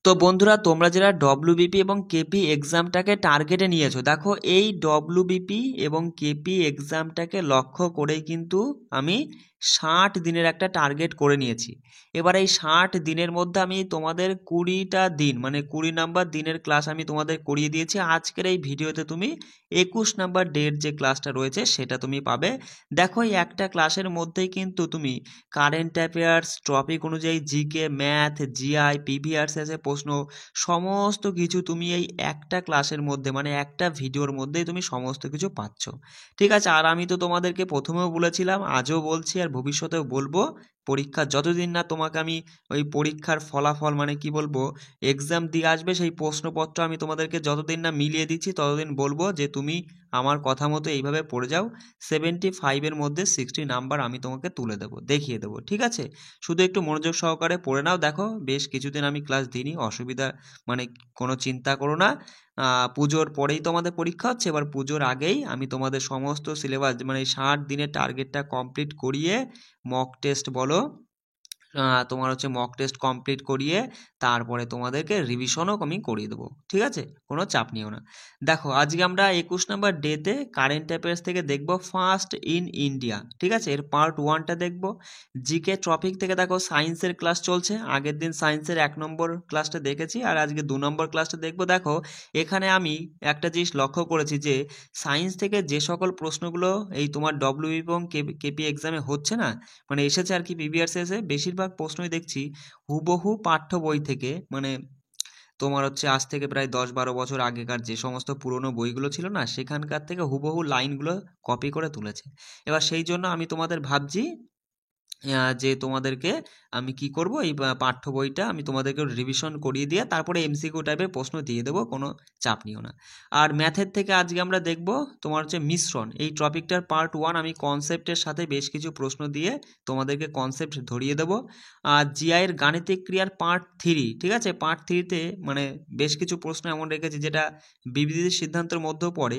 তো বন্ধুরা, তোমরা যারা ডব্লিউবিপি এবং কেপি এক্সামটাকে টার্গেটে নিয়েছো, দেখো এই ডব্লিউবিপি এবং কেপি এক্সামটাকে লক্ষ্য করেই কিন্তু আমি 60 দিনের একটা টার্গেট করে নিয়েছি। এবার এই 60 দিনের মধ্যে আমি তোমাদের 20টা দিন মানে 20 নাম্বার দিনের ক্লাস আমি তোমাদের করিয়ে দিয়েছি। আজকের এই ভিডিওতে তুমি 21 নাম্বার ডের যে ক্লাসটা রয়েছে সেটা তুমি পাবে। দেখো এই একটা ক্লাসের মধ্যেই কিন্তু তুমি কারেন্ট অ্যাফেয়ার্স, টপিক অনুযায়ী জিকে, ম্যাথ, জিআই, পিভিআরএস এর প্রশ্ন সমস্ত কিছু তুমি এই একটা ক্লাসের মধ্যে মানে একটা ভিডিওর মধ্যেই তুমি সমস্ত কিছু পাচ্ছ। ঠিক আছে, আর আমি তো তোমাদেরকে প্রথমেও বলেছিলাম, আজও বলছি আর ভবিষ্যতেও বলবো, পরীক্ষা যতদিন না তোমাকে আমি ওই পরীক্ষার ফলাফল মানে কি বলবো, এক্সাম দিয়ে আসবে সেই প্রশ্নপত্র আমি তোমাদেরকে যতদিন না মিলিয়ে দিচ্ছি ততদিন বলবো যে তুমি আমার কথা মতো এইভাবে পড়ে যাও। 75-এর মধ্যে 60 নাম্বার আমি তোমাকে তুলে দেবো, দেখিয়ে দেবো। ঠিক আছে, শুধু একটু মনোযোগ সহকারে পড়ে নাও। দেখো বেশ কিছুদিন আমি ক্লাস দিইনি, অসুবিধা মানে কোনো চিন্তা করো না। পুজোর পরেই তোমাদের পরীক্ষা হচ্ছে, এবার পুজোর আগেই আমি তোমাদের সমস্ত সিলেবাস মানে 60 দিনের টার্গেটটা কমপ্লিট করিয়ে মক টেস্ট বলো, তোমার হচ্ছে মক টেস্ট কমপ্লিট করিয়ে তারপরে তোমাদেরকে রিভিশনও আমি করিয়ে দেবো। ঠিক আছে, কোনো চাপ নিও না। দেখো আজকে আমরা 21 নাম্বার ডেতে কারেন্ট অ্যাফেয়ার্স থেকে দেখব ফার্স্ট ইন ইন্ডিয়া। ঠিক আছে, এর পার্ট 1টা দেখব। জিকে টপিক থেকে দেখো সায়েন্সের ক্লাস চলছে, আগের দিন সায়েন্সের 1 নম্বর ক্লাসটা দেখেছি আর আজকে 2 নম্বর ক্লাসটা দেখব। দেখো এখানে আমি একটা জিনিস লক্ষ্য করেছি যে সায়েন্স থেকে যে সকল প্রশ্নগুলো এই তোমার ডব্লিউবি এবং কেপি এক্সামে হচ্ছে না, মানে এসেছে আর কি, পিভিআরএস এ বেশিরভাগ প্রশ্নই দেখছি হুবহু পাঠ্য বই থেকে, মানে তোমার হচ্ছে আজ থেকে প্রায় 10-12 বছর আগেকার যে সমস্ত পুরনো বইগুলো ছিল না সেখানকার থেকে হুবহু লাইনগুলো কপি করে তুলেছে। এবার সেই জন্য আমি তোমাদের ভাবছি যে তোমাদেরকে আমি কি করব, এই পাঠ্য বইটা আমি তোমাদেরকে রিভিশন করিয়ে দিয়ে তারপরে এমসিকিউ টাইপের প্রশ্ন দিয়ে দেবো, কোনো চাপ নিও না। আর ম্যাথের থেকে আজকে আমরা দেখব তোমার হচ্ছে মিশ্রণ, এই টপিকটার পার্ট 1 আমি কনসেপ্টের সাথে বেশ কিছু প্রশ্ন দিয়ে তোমাদেরকে কনসেপ্ট ধরিয়ে দেবো। আর জিআইয়ের গাণিতিক ক্রিয়ার পার্ট 3, ঠিক আছে, পার্ট 3তে মানে বেশ কিছু প্রশ্ন এমন রেখেছি যেটা বিবৃতির সিদ্ধান্তের মধ্যেও পড়ে।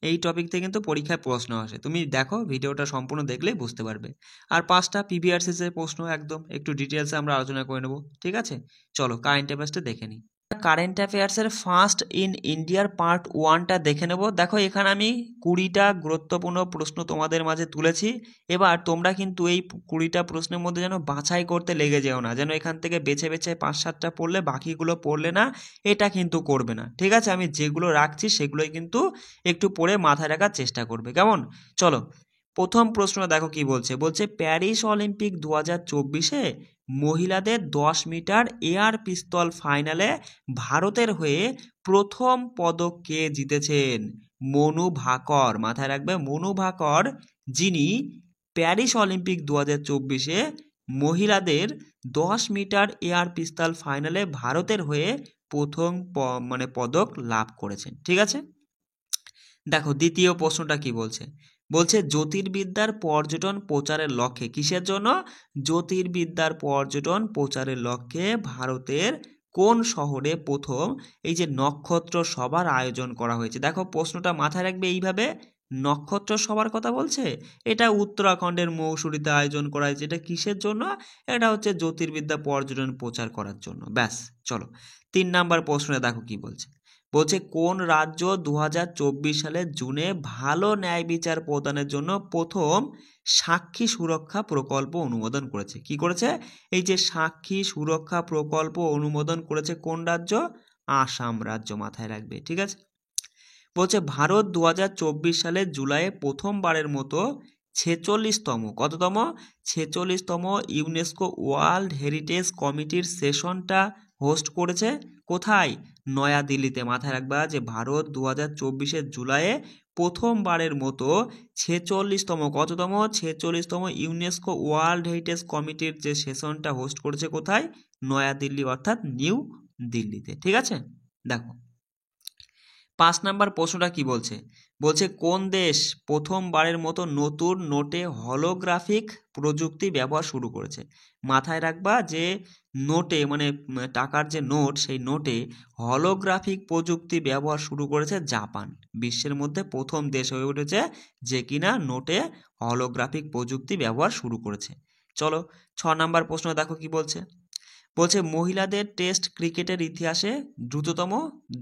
এই টপিক থেকে কিন্তু পরীক্ষায় প্রশ্ন আসে, তুমি দেখো ভিডিওটা সম্পূর্ণ দেখলেই বুঝতে পারবে। আর 5টা পিভিআরএস এর প্রশ্ন একদম একটু ডিটেলসে আমরা আলোচনা করে নেব। ঠিক আছে, চলো কারেন্ট অ্যাফেয়ার্সটা দেখে নিই। কারেন্ট অ্যাফেয়ার্সের ফার্স্ট ইন ইন্ডিয়ার পার্ট 1টা দেখে নেব। দেখো এখানে আমি 20টা গুরুত্বপূর্ণ প্রশ্ন তোমাদের মাঝে তুলেছি। এবার তোমরা কিন্তু এই 20টা প্রশ্নের মধ্যে যেন বাছাই করতে লেগে যেও না, যেন এখান থেকে বেছে বেছে 5-7টা পড়লে বাকিগুলো পড়লে না, এটা কিন্তু করবে না। ঠিক আছে, আমি যেগুলো রাখছি সেগুলোই কিন্তু একটু পড়ে মাথায় রাখার চেষ্টা করবে, কেমন? চলো প্রথম প্রশ্ন দেখো কি বলছে। বলছে প্যারিস অলিম্পিক 2024-এ মহিলাদের 10 মিটার এয়ার পিস্তল ফাইনালে ভারতের হয়ে প্রথম পদক কে জিতেছেন? মনু ভাকর, মাথায় রাখবে মনু ভাকর, যিনি প্যারিস অলিম্পিক 2024-এ মহিলাদের 10 মিটার এয়ার পিস্তল ফাইনালে ভারতের হয়ে প্রথম মানে পদক লাভ করেছেন। ঠিক আছে, দেখো দ্বিতীয় প্রশ্নটা কি বলছে। বলছে জ্যোতির্বিদ্যার পর্যটন প্রচারের লক্ষ্যে, কিসের জন্য? জ্যোতির্বিদ্যার পর্যটন প্রচারের লক্ষ্যে ভারতের কোন শহরে প্রথম এই যে নক্ষত্র সভার আয়োজন করা হয়েছে? দেখো প্রশ্নটা মাথায় রাখবে এইভাবে, নক্ষত্র সভার কথা বলছে, এটা উত্তরাখণ্ডের মৌসুরীতে আয়োজন করা হয়েছে। এটা কিসের জন্য? এটা হচ্ছে জ্যোতির্বিদ্যা পর্যটন প্রচার করার জন্য। ব্যাস, চলো 3 নাম্বার প্রশ্নে দেখো কি বলছে। বলছে কোন রাজ্য 2024 সালের জুনে ভালো ন্যায় বিচার প্রদানের জন্য প্রথম সাক্ষী সুরক্ষা প্রকল্প অনুমোদন করেছে? কি করেছে? এই যে সাক্ষী সুরক্ষা প্রকল্প অনুমোদন করেছে কোন রাজ্য? আসাম রাজ্য, মাথায় রাখবে। ঠিক আছে, বলছে ভারত 2024 সালের জুলাইয়ে প্রথমবারের মতো 46তম, কততম? 46তম ইউনেস্কো ওয়ার্ল্ড হেরিটেজ কমিটির সেশনটা হোস্ট করেছে কোথায়? নয়াদিল্লিতে। মাথায় রাখবা যে ভারত 2024-এর জুলাইয়ে প্রথমবারের মতো 46তম, কততম? 46তম ইউনেস্কো ওয়ার্ল্ড হেরিটেজ কমিটির যে সেশনটা হোস্ট করেছে কোথায়? নয়াদিল্লি, অর্থাৎ নিউ দিল্লিতে। ঠিক আছে, দেখো 5 নাম্বার প্রশ্নটা কি বলছে। বলছে কোন দেশ প্রথমবারের মতো নতুন নোটে হলোগ্রাফিক প্রযুক্তি ব্যবহার শুরু করেছে? মাথায় রাখবা যে নোটে মানে টাকার যে নোট, সেই নোটে হলোগ্রাফিক প্রযুক্তি ব্যবহার শুরু করেছে জাপান। বিশ্বের মধ্যে প্রথম দেশ হয়ে উঠেছে যে কিনা নোটে হলোগ্রাফিক প্রযুক্তি ব্যবহার শুরু করেছে। চলো 6 নাম্বার প্রশ্ন দেখো কি বলছে। বলছে মহিলাদের টেস্ট ক্রিকেটের ইতিহাসে দ্রুততম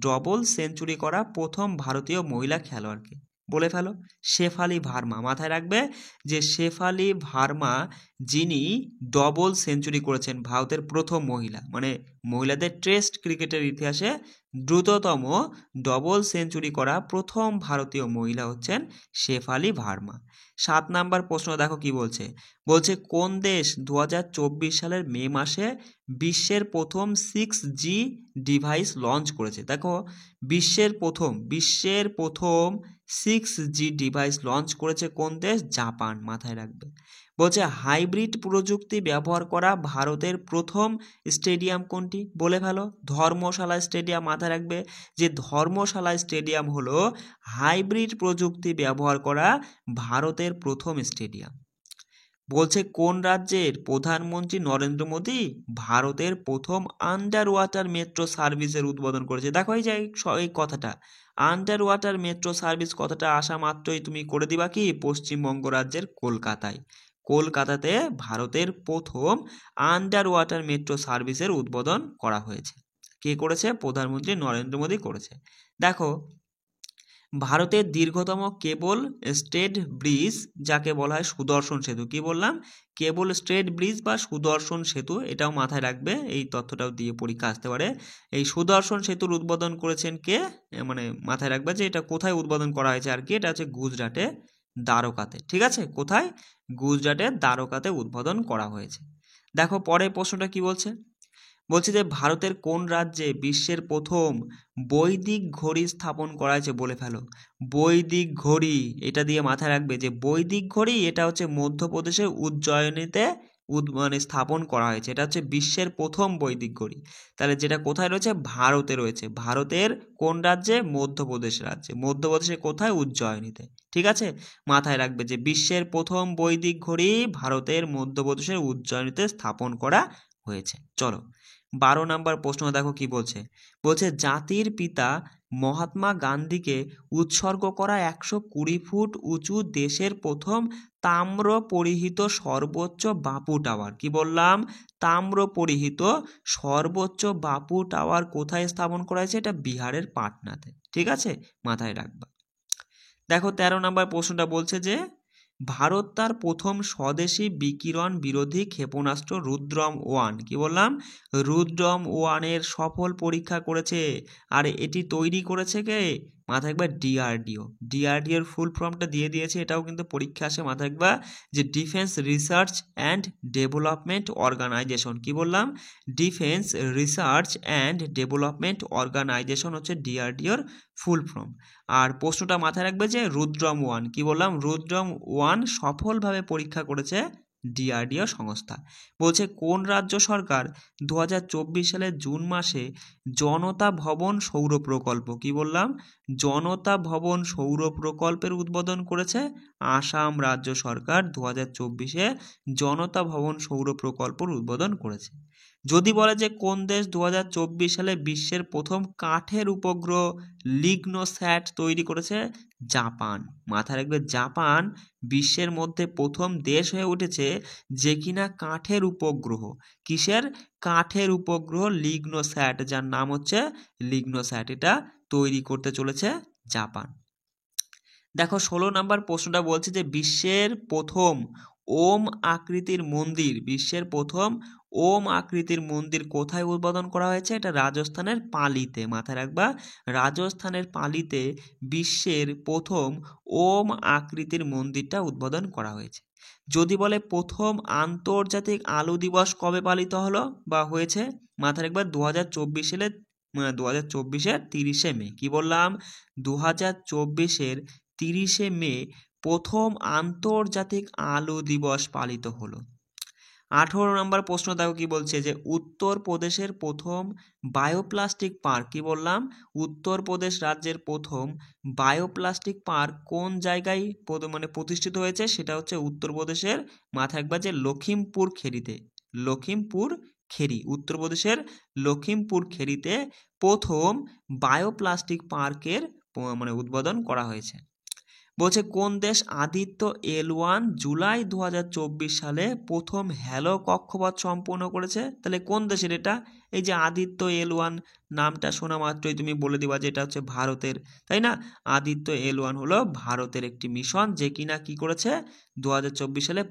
ডবল সেঞ্চুরি করা প্রথম ভারতীয় মহিলা খেলোয়াড়কে বলে ফেলো। শেফালি ভার্মা। মাথায় রাখবে যে শেফালি ভার্মা যিনি ডবল সেঞ্চুরি করেছেন, ভারতের প্রথম মহিলা, মানে মহিলাদের টেস্ট ক্রিকেটের ইতিহাসে দ্রুততম ডবল সেঞ্চুরি করা প্রথম ভারতীয় মহিলা হচ্ছেন শেফালি ভার্মা। 7 নাম্বার প্রশ্ন দেখো কি বলছে। বলছে কোন দেশ 2024 সালের মে মাসে বিশ্বের প্রথম 6G ডিভাইস লঞ্চ করেছে? দেখো বিশ্বের প্রথম 6G ডিভাইস লঞ্চ করেছে কোন দেশ? জাপান। মাথায় রাখবে। বলছে হাইব্রিড প্রযুক্তি ব্যবহার করা ভারতের প্রথম স্টেডিয়াম কোনটি? বলে ফেলো। ধর্মশালা স্টেডিয়াম। মাথায় রাখবে যে ধর্মশালা স্টেডিয়াম হলো হাইব্রিড প্রযুক্তি ব্যবহার করা ভারতের প্রথম স্টেডিয়াম। বলছে কোন রাজ্যের প্রধানমন্ত্রী নরেন্দ্র মোদী ভারতের প্রথম আন্ডার ওয়াটার মেট্রো সার্ভিসের উদ্বোধন করেছে? দেখো এই কথাটা আন্ডার ওয়াটার মেট্রো সার্ভিস কথাটা আসা মাত্রই তুমি করে দিবা কি পশ্চিমবঙ্গ রাজ্যের কলকাতাতে ভারতের প্রথম আন্ডার ওয়াটার মেট্রো সার্ভিসের উদ্বোধন করা হয়েছে। কে করেছে? প্রধানমন্ত্রী নরেন্দ্র মোদী করেছে। দেখো ভারতের দীর্ঘতম কেবল স্টেড ব্রিজ যাকে বলা হয় সুদর্শন সেতু। কি বললাম? কেবল স্টেড ব্রিজ বা সুদর্শন সেতু, এটাও মাথায় রাখবে, এই তথ্যটাও দিয়ে পরীক্ষা আসতে পারে। এই সুদর্শন সেতুর উদ্বোধন করেছেন কে? মানে মাথায় রাখবে যে এটা কোথায় উদ্বোধন করা হয়েছে আর কি, এটা হচ্ছে গুজরাটে দ্বারকাতে। ঠিক আছে, কোথায়? গুজরাটের দ্বারকাতে উদ্বোধন করা হয়েছে। দেখো পরের প্রশ্নটা কি বলছে। বলছে যে ভারতের কোন রাজ্যে বিশ্বের প্রথম বৈদিক ঘড়ি স্থাপন করা হয়েছে? বলে ফেলো। বৈদিক ঘড়ি, এটা দিয়ে মাথায় রাখবে যে বৈদিক ঘড়ি এটা হচ্ছে মধ্যপ্রদেশের উজ্জয়িনীতে মানে স্থাপন করা হয়েছে। এটা হচ্ছে বিশ্বের প্রথম বৈদিক ঘড়ি। তাহলে যেটা কোথায় রয়েছে? ভারতে রয়েছে। ভারতের কোন রাজ্যে? মধ্যপ্রদেশ রাজ্যে। মধ্যপ্রদেশে কোথায়? উজ্জয়িনীতে। ঠিক আছে, মাথায় রাখবে যে বিশ্বের প্রথম বৈদিক ঘড়ি ভারতের মধ্যপ্রদেশের উজ্জয়িনীতে স্থাপন করা হয়েছে। চলো 12 নাম্বার প্রশ্ন দেখো কি বলছে। বলছে জাতির পিতা মহাত্মা গান্ধীকে উৎসর্গ করা 120 ফুট উঁচু দেশের প্রথম তাম্র পরিহিত সর্বোচ্চ বাপু টাওয়ার। কি বললাম? তাম্র পরিহিত সর্বোচ্চ বাপু টাওয়ার কোথায় স্থাপন করা হয়েছে? এটা বিহারের পাটনাতে। ঠিক আছে, মাথায় রাখবা। দেখো 13 নাম্বার প্রশ্নটা বলছে যে ভারত তার প্রথম স্বদেশী বিকিরণ বিরোধী ক্ষেপণাস্ত্র রুদ্রম 1, কি বললাম? রুদ্রম 1-এর সফল পরীক্ষা করেছে। আর এটি তৈরি করেছে কে? মাথায় রাখবা ডিআরডিওর ফুল ফর্মটা দিয়ে দিয়েছে, এটাও কিন্তু পরীক্ষা আসে। মাথায় রাখবা যে defence research and development organisation. কি বললাম? Defence research and development organisation হচ্ছে ডিআরডিওর ফুল ফর্ম। আর প্রশ্নটা মাথায় রাখবে যে রুদ্রম 1, কি বললাম? রুদ্রম 1 সফলভাবে পরীক্ষা করেছে ডিআরডিও সংস্থা। বলছে কোন রাজ্য সরকার 2024 সালের জুন মাসে জনতা ভবন সৌর প্রকল্প, কি বললাম? জনতা ভবন সৌর প্রকল্পের উদ্বোধন করেছে? আসাম রাজ্য সরকার 2024-এ জনতা ভবন সৌর প্রকল্পের উদ্বোধন করেছে। যদি বলে যে কোন দেশ 2024 সালে বিশ্বের প্রথম কাঠের উপগ্রহ লিগনোস্যাট তৈরি করেছে? জাপান। মাথায় রাখবে জাপান বিশ্বের মধ্যে প্রথম দেশ হয়ে উঠেছে যে কিনা কাঠের উপগ্রহ, কিসের? কাঠের উপগ্রহ লিগনোস্যাট, যার নাম হচ্ছে লিগনোস্যাট, এটা তৈরি করতে চলেছে জাপান। দেখো 16 নাম্বার প্রশ্নটা বলছে যে বিশ্বের প্রথম ওম আকৃতির মন্দির কোথায় উদ্বোধন করা হয়েছে? এটা রাজস্থানের পালিতে। মাথায় রাখবা রাজস্থানের পালিতে বিশ্বের প্রথম ওম আকৃতির মন্দিরটা উদ্বোধন করা হয়েছে। যদি বলে প্রথম আন্তর্জাতিক আলু দিবস কবে পালিত হলো বা হয়েছে? মাথায় রাখবা 2024 সালে 2024-এর 30শে মে। কি বললাম? 2024-এর 30শে মে প্রথম আন্তর্জাতিক আলু দিবস পালিত হলো। 18 নম্বর প্রশ্ন দেখো কি বলছে যে উত্তরপ্রদেশের প্রথম বায়োপ্লাস্টিক পার্ক, কি বললাম? উত্তরপ্রদেশ রাজ্যের প্রথম বায়োপ্লাস্টিক পার্ক কোন জায়গায় মানে প্রতিষ্ঠিত হয়েছে? সেটা হচ্ছে উত্তরপ্রদেশের, মাথায় রাখবা যে লখিমপুর খেরি, উত্তরপ্রদেশের লখিমপুর খেরিতে প্রথম বায়োপ্লাস্টিক পার্কের মানে উদ্বোধন করা হয়েছে। বলছে কোন দেশ আদিত্য L1 জুলাই 2024 সালে প্রথম হ্যালো কক্ষপথ সম্পূর্ণ করেছে? তাহলে কোন দেশের এটা? এই যে আদিত্য L1 নামটা শোনা মাত্রই তুমি বলে দিবা যে এটা হচ্ছে ভারতের, তাই না? আদিত্য L1 হলো ভারতের একটি মিশন, যে কিনা কি করেছে 2024 সালে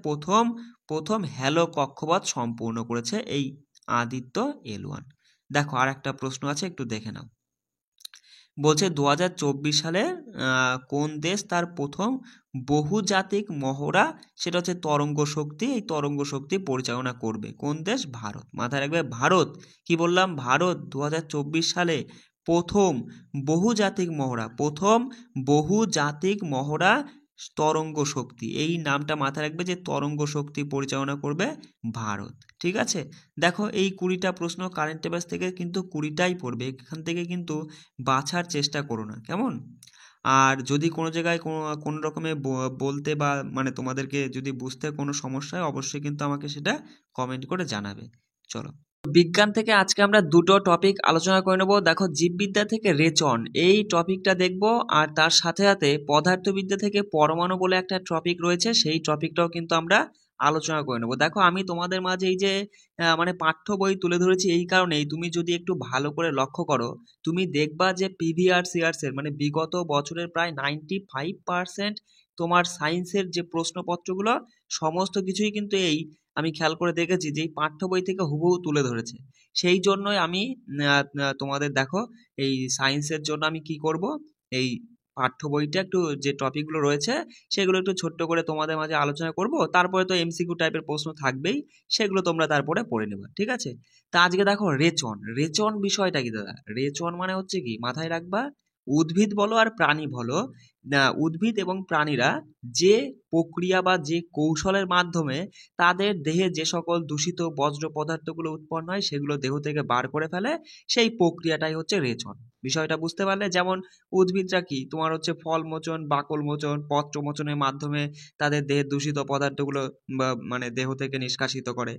প্রথম হ্যালো কক্ষপথ সম্পূর্ণ করেছে এই আদিত্য L1। দেখো আর একটা প্রশ্ন আছে, একটু দেখে নাও। বলছে 2024 সালে কোন দেশ তার প্রথম বহুজাতিক মহড়া, সেটা হচ্ছে তরঙ্গ শক্তি, এই তরঙ্গ শক্তি পরিচালনা করবে? কোন দেশ? ভারত। মাথায় রাখবে ভারত। কি বললাম? ভারত 2024 সালে প্রথম বহুজাতিক মহড়া তরঙ্গ শক্তি, এই নামটা মাথায় রাখবে যে তরঙ্গ শক্তি পরিচালনা করবে ভারত। ঠিক আছে, দেখো এই 20টা প্রশ্ন কারেন্ট অ্যাফেয়ার্স থেকে কিন্তু 20টাই পড়বে, এখান থেকে কিন্তু বাছার চেষ্টা করো না, কেমন? আর যদি কোনো জায়গায় কোনো রকমে বলতে বা মানে তোমাদেরকে যদি বুঝতে কোনো সমস্যা হয়, অবশ্যই কিন্তু আমাকে সেটা কমেন্ট করে জানাবে। চলো, বিজ্ঞান থেকে আজকে আমরা দুটো টপিক আলোচনা করে নেব। দেখো, জীববিদ্যা থেকে রেচন, এই টপিকটা দেখব, আর তার সাথে সাথে পদার্থবিদ্যা থেকে পরমাণু বলে একটা টপিক রয়েছে, সেই টপিকটাও কিন্তু আমরা আলোচনা করে নেব। দেখো, আমি তোমাদের মাঝে এই যে মানে পাঠ্য বই তুলে ধরেছি এই কারণেই, তুমি যদি একটু ভালো করে লক্ষ্য করো, তুমি দেখবা যে প্রিভিয়াস ইয়ার্সের মানে বিগত বছরের প্রায় 95% তোমার সায়েন্সের যে প্রশ্নপত্রগুলো সমস্ত কিছুই কিন্তু এই আমি খেয়াল করে দেখেছি যে এই পাঠ্য বই থেকে হুবহু তুলে ধরেছে। সেই জন্যই আমি তোমাদের দেখো এই সায়েন্সের জন্য আমি কি করব, এই পাঠ্য বইটা একটু যে টপিকগুলো রয়েছে সেগুলো একটু ছোট্ট করে তোমাদের মাঝে আলোচনা করব, তারপরে তো এমসিকিউ টাইপের প্রশ্ন থাকবেই, সেগুলো তোমরা তারপরে পড়ে নেবে। ঠিক আছে, তা আজকে দেখো রেচন বিষয়টা কি দাদা? রেচন মানে হচ্ছে কি, মাথায় রাখবা, উদ্ভিদ বলো আর প্রাণী বলো, উদ্ভিদ এবং প্রাণীরা যে প্রক্রিয়া বা যে কৌশলের মাধ্যমে তাদের দেহে যে সকল দূষিত বজ্র পদার্থগুলো উৎপন্ন হয় সেগুলো দেহ থেকে বার করে ফেলে, সেই প্রক্রিয়াটাই হচ্ছে রেচন। বিষয়টা বুঝতে পারলে? যেমন উদ্ভিদরা কি তোমার হচ্ছে ফল মোচন, বাকল মোচন, পত্র মোচনের মাধ্যমে তাদের দেহের দূষিত পদার্থগুলো মানে দেহ থেকে নিষ্কাশিত করে।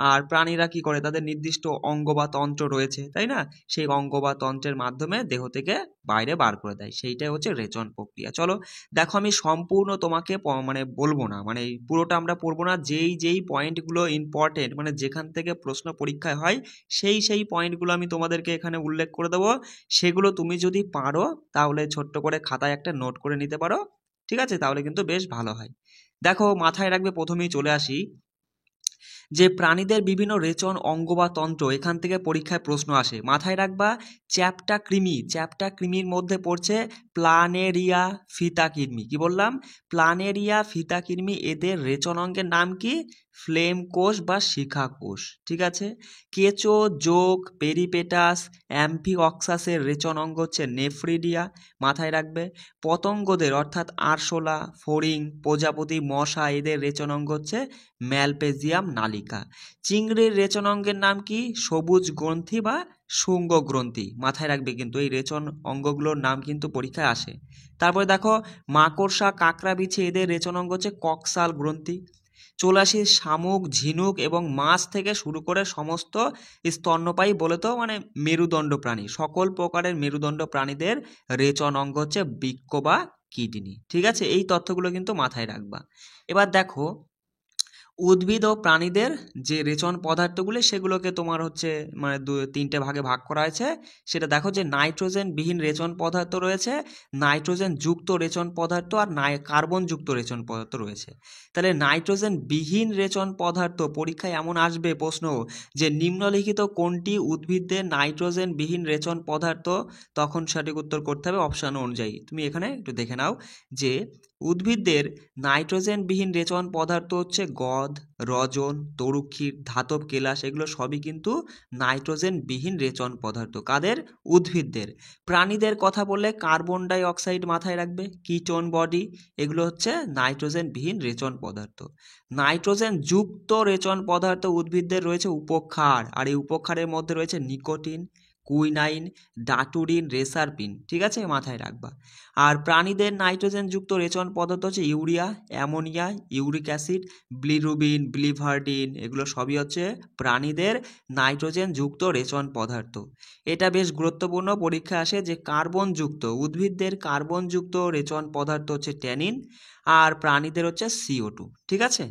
আর প্রাণীরা কি করে, তাদের নির্দিষ্ট অঙ্গ বা তন্ত্র রয়েছে, তাই না? সেই অঙ্গ বা তন্ত্রের মাধ্যমে দেহ থেকে বাইরে বার করে দেয়, সেইটাই হচ্ছে রেচন প্রক্রিয়া। চলো দেখো, আমি সম্পূর্ণ তোমাকে মানে বলবো না, মানে এই পুরোটা আমরা পড়বো না, যেই পয়েন্টগুলো ইম্পর্টেন্ট মানে যেখান থেকে প্রশ্ন পরীক্ষায় হয় সেই পয়েন্টগুলো আমি তোমাদেরকে এখানে উল্লেখ করে দেবো। সেগুলো তুমি যদি পারো তাহলে ছোট্ট করে খাতায় একটা নোট করে নিতে পারো, ঠিক আছে? তাহলে কিন্তু বেশ ভালো হয়। দেখো, মাথায় রাখবে, প্রথমেই চলে আসি যে প্রাণীদের বিভিন্ন রেচন অঙ্গ বা তন্ত্র, এখান থেকে পরীক্ষায় প্রশ্ন আসে। মাথায় রাখবা, চ্যাপ্টা কৃমির মধ্যে পড়ছে প্লানেরিয়া ফিতাকৃমি। কি বললাম? প্লানেরিয়া ফিতাকৃমি, এদের রেচন অঙ্গের নাম কি? ফ্লেম কোষ বা শিখা কোষ। ঠিক আছে, কেঁচো, জোক, পেরিপেটাস, অ্যাম্ফিঅক্সাসের রেচন অঙ্গ হচ্ছে নেফ্রিডিয়া। মাথায় রাখবে, পতঙ্গদের অর্থাৎ আরশোলা, ফড়িং, প্রজাপতি, মশা, এদের রেচন অঙ্গ হচ্ছে ম্যালপেজিয়াম নালিকা। চিংড়ির রেচন অঙ্গের নাম কি? সবুজ গ্রন্থি বা শুঙ্গ গ্রন্থি। মাথায় রাখবে কিন্তু এই রেচন অঙ্গগুলোর নাম কিন্তু পরীক্ষায় আসে। তারপরে দেখো, মাকড়সা, কাঁকড়া, বিছে, এদের রেচন অঙ্গ হচ্ছে কক্সাল গ্রন্থি। চলে আসি শামুক, ঝিনুক এবং মাছ থেকে শুরু করে সমস্ত স্তন্যপায়ী বলে তো মানে মেরুদণ্ড প্রাণী, সকল প্রকারের মেরুদণ্ড প্রাণীদের রেচন অঙ্গ হচ্ছে বৃক্ক বা কিডনি। ঠিক আছে, এই তথ্যগুলো কিন্তু মাথায় রাখবা। এবার দেখো, উদ্ভিদ ও প্রাণীদের যে রেচন পদার্থগুলি সেগুলোকে তোমার হচ্ছে মানে 3টে ভাগে ভাগ করা হয়েছে। সেটা দেখো যে নাইট্রোজেন বিহীন রেচন পদার্থ রয়েছে, নাইট্রোজেন যুক্ত রেচন পদার্থ আর কার্বন যুক্ত রেচন পদার্থ রয়েছে। তাহলে নাইট্রোজেন বিহীন রেচন পদার্থ, পরীক্ষায় এমন আসবে প্রশ্ন যে নিম্নলিখিত কোনটি উদ্ভিদদের নাইট্রোজেন বিহীন রেচন পদার্থ, তখন সঠিক উত্তর করতে হবে অপশান অনুযায়ী। তুমি এখানে একটু দেখে নাও যে উদ্ভিদদের নাইট্রোজেনবিহীন রেচন পদার্থ হচ্ছে গদ, রজন, তরুক্ষীর, ধাতব কেলাস, এগুলো সবই কিন্তু নাইট্রোজেনবিহীন রেচন পদার্থ। কাদের? উদ্ভিদদের। প্রাণীদের কথা বললে কার্বন ডাই অক্সাইড মাথায় রাখবে, কিটোন বডি, এগুলো হচ্ছে নাইট্রোজেনবিহীন রেচন পদার্থ। নাইট্রোজেন যুক্ত রেচন পদার্থ উদ্ভিদদের রয়েছে উপক্ষার, আর এই উপক্ষারের মধ্যে রয়েছে নিকোটিন, কুইনাইন, ডাটুরিন, রেসারপিন, ঠিক আছে, মাথায় রাখবা। আর প্রাণীদের নাইট্রোজেনযুক্ত রেচন পদার্থ হচ্ছে urea, ammonia, uric acid, bilirubin, biliverdin, এগুলো সবই হচ্ছে প্রাণীদের নাইট্রোজেনযুক্ত রেচন পদার্থ। এটা বেশ গুরুত্বপূর্ণ, পরীক্ষা আসে যে কার্বনযুক্ত, উদ্ভিদদের কার্বনযুক্ত রেচন পদার্থ হচ্ছে ট্যানিন, আর প্রাণীদের হচ্ছে CO2, ঠিক আছে।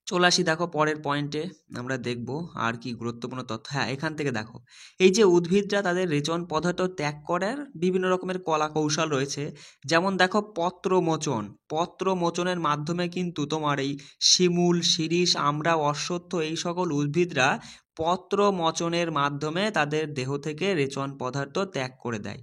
চলে আসি দেখো পরের পয়েন্টে, আমরা দেখব আর কি গুরুত্বপূর্ণ তথ্য। হ্যাঁ, এখান থেকে দেখো এই যে উদ্ভিদরা তাদের রেচন পদার্থ ত্যাগ করার বিভিন্ন রকমের কলা কৌশল রয়েছে। যেমন দেখো পত্রমোচন, পত্রমোচনের মাধ্যমে কিন্তু তোমার এই শিমুল, শিরীষ, আমড়া, অশ্বত্থ এই সকল উদ্ভিদরা পত্রমোচনের মাধ্যমে তাদের দেহ থেকে রেচন পদার্থ ত্যাগ করে দেয়।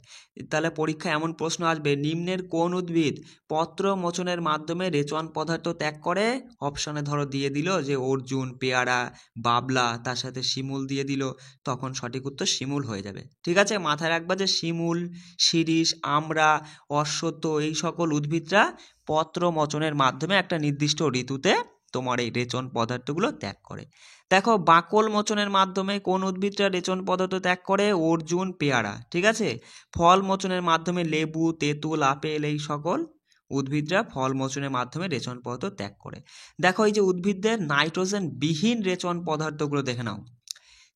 তাহলে পরীক্ষায় এমন প্রশ্ন আসবে, নিম্নের কোন উদ্ভিদ পত্রমোচনের মাধ্যমে রেচন পদার্থ ত্যাগ করে? অপশনে ধরো দিয়ে দিল যে অর্জুন, পেয়ারা, বাবলা, তার সাথে শিমুল দিয়ে দিল, তখন সঠিক উত্তর শিমুল হয়ে যাবে, ঠিক আছে। মাথায় রাখবা যে শিমুল, শিরীষ, আমড়া, অশ্বত্থ এই সকল উদ্ভিদরা পত্রমোচনের মাধ্যমে একটা নির্দিষ্ট ঋতুতে তোমার এই রেচন পদার্থগুলো ত্যাগ করে। দেখো বাকল মোচনের মাধ্যমে কোন উদ্ভিদরা রেচন পদার্থ ত্যাগ করে? অর্জুন, পেয়ারা, ঠিক আছে। ফল মোচনের মাধ্যমে লেবু, তেঁতুল, আপেল এই সকল উদ্ভিদরা ফল মোচনের মাধ্যমে রেচন পদার্থ ত্যাগ করে। দেখো এই যে উদ্ভিদদের নাইট্রোজেন বিহীন রেচন পদার্থগুলো দেখে নাও।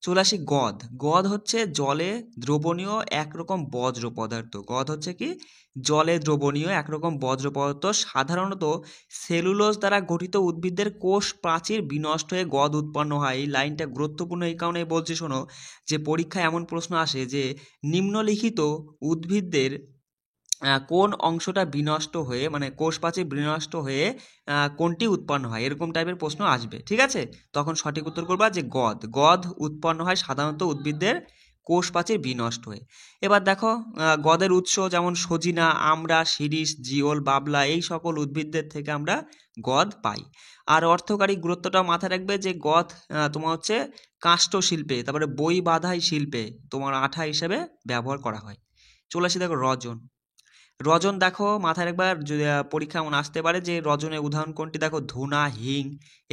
চলে আসি গদ। গদ হচ্ছে জলে দ্রবণীয় একরকম বজ্র পদার্থ। গদ হচ্ছে কি? জলে দ্রবণীয় একরকম বজ্র পদার্থ। সাধারণত সেলুলোজ দ্বারা গঠিত উদ্ভিদের কোষ প্রাচীর বিনষ্ট হয়ে গদ উৎপন্ন হয়। এই লাইনটা গুরুত্বপূর্ণ এই কারণে বলছি, শোনো, যে পরীক্ষায় এমন প্রশ্ন আসে যে নিম্নলিখিত উদ্ভিদদের কোন অংশটা বিনষ্ট হয়ে, মানে কোষ প্রাচীর বিনষ্ট হয়ে কোনটি উৎপন্ন হয়, এরকম টাইপের প্রশ্ন আসবে, ঠিক আছে। তখন সঠিক উত্তর করবা যে গদ। গদ উৎপন্ন হয় সাধারণত উদ্ভিদদের কোষ প্রাচীর বিনষ্ট হয়ে। এবার দেখো গদের উৎস যেমন সজিনা, আমড়া, শিরীষ, জিওল, বাবলা এই সকল উদ্ভিদদের থেকে আমরা গদ পাই। আর অর্থকারী গুরুত্বটা মাথায় রাখবে যে গদ তোমার হচ্ছে কাষ্ঠ শিল্পে, তারপরে বই বাঁধাই শিল্পে তোমার আঠা হিসেবে ব্যবহার করা হয়। চলে আসি দেখো রজন। রজন দেখো মাথায় একবার পরীক্ষা এমন আসতে পারে যে রজনের উদাহরণ কোনটি? দেখো ধুনা, হিং,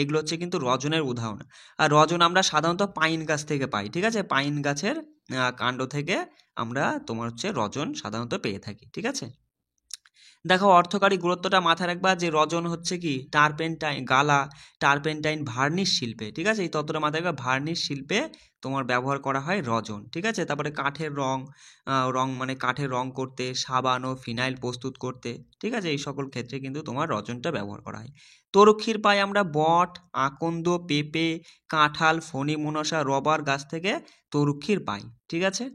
এগুলো হচ্ছে কিন্তু রজনের উদাহরণ। আর রজন আমরা সাধারণত পাইন গাছ থেকে পাই, ঠিক আছে। পাইন গাছের কাণ্ড থেকে আমরা তোমার হচ্ছে রজন সাধারণত পেয়ে থাকি, ঠিক আছে। দেখো অর্থকারী গুরুত্বটা মাথায় রাখবা যে রজন হচ্ছে কি? টারপেন্টাইন, গালা, টারপেন্টাইন ভার্নিশ শিল্পে, ঠিক আছে। এই তত্ত্বটা মাথায় রাখবা, ভার্নিশ শিল্পে তোমার ব্যবহার করা হয় রজন, ঠিক আছে। তারপরে কাঠের রং মানে কাঠের রং করতে, সাবান ও ফিনাইল প্রস্তুত করতে, ঠিক আছে, এই সকল ক্ষেত্রে কিন্তু তোমার রজনটা ব্যবহার করা হয়। তরুক্ষীর পাই আমরা বট, আকন্দ, পেঁপে, কাঁঠাল, ফণি, মনসা, রবার গাছ থেকে তরুক্ষীর পাই, ঠিক আছে।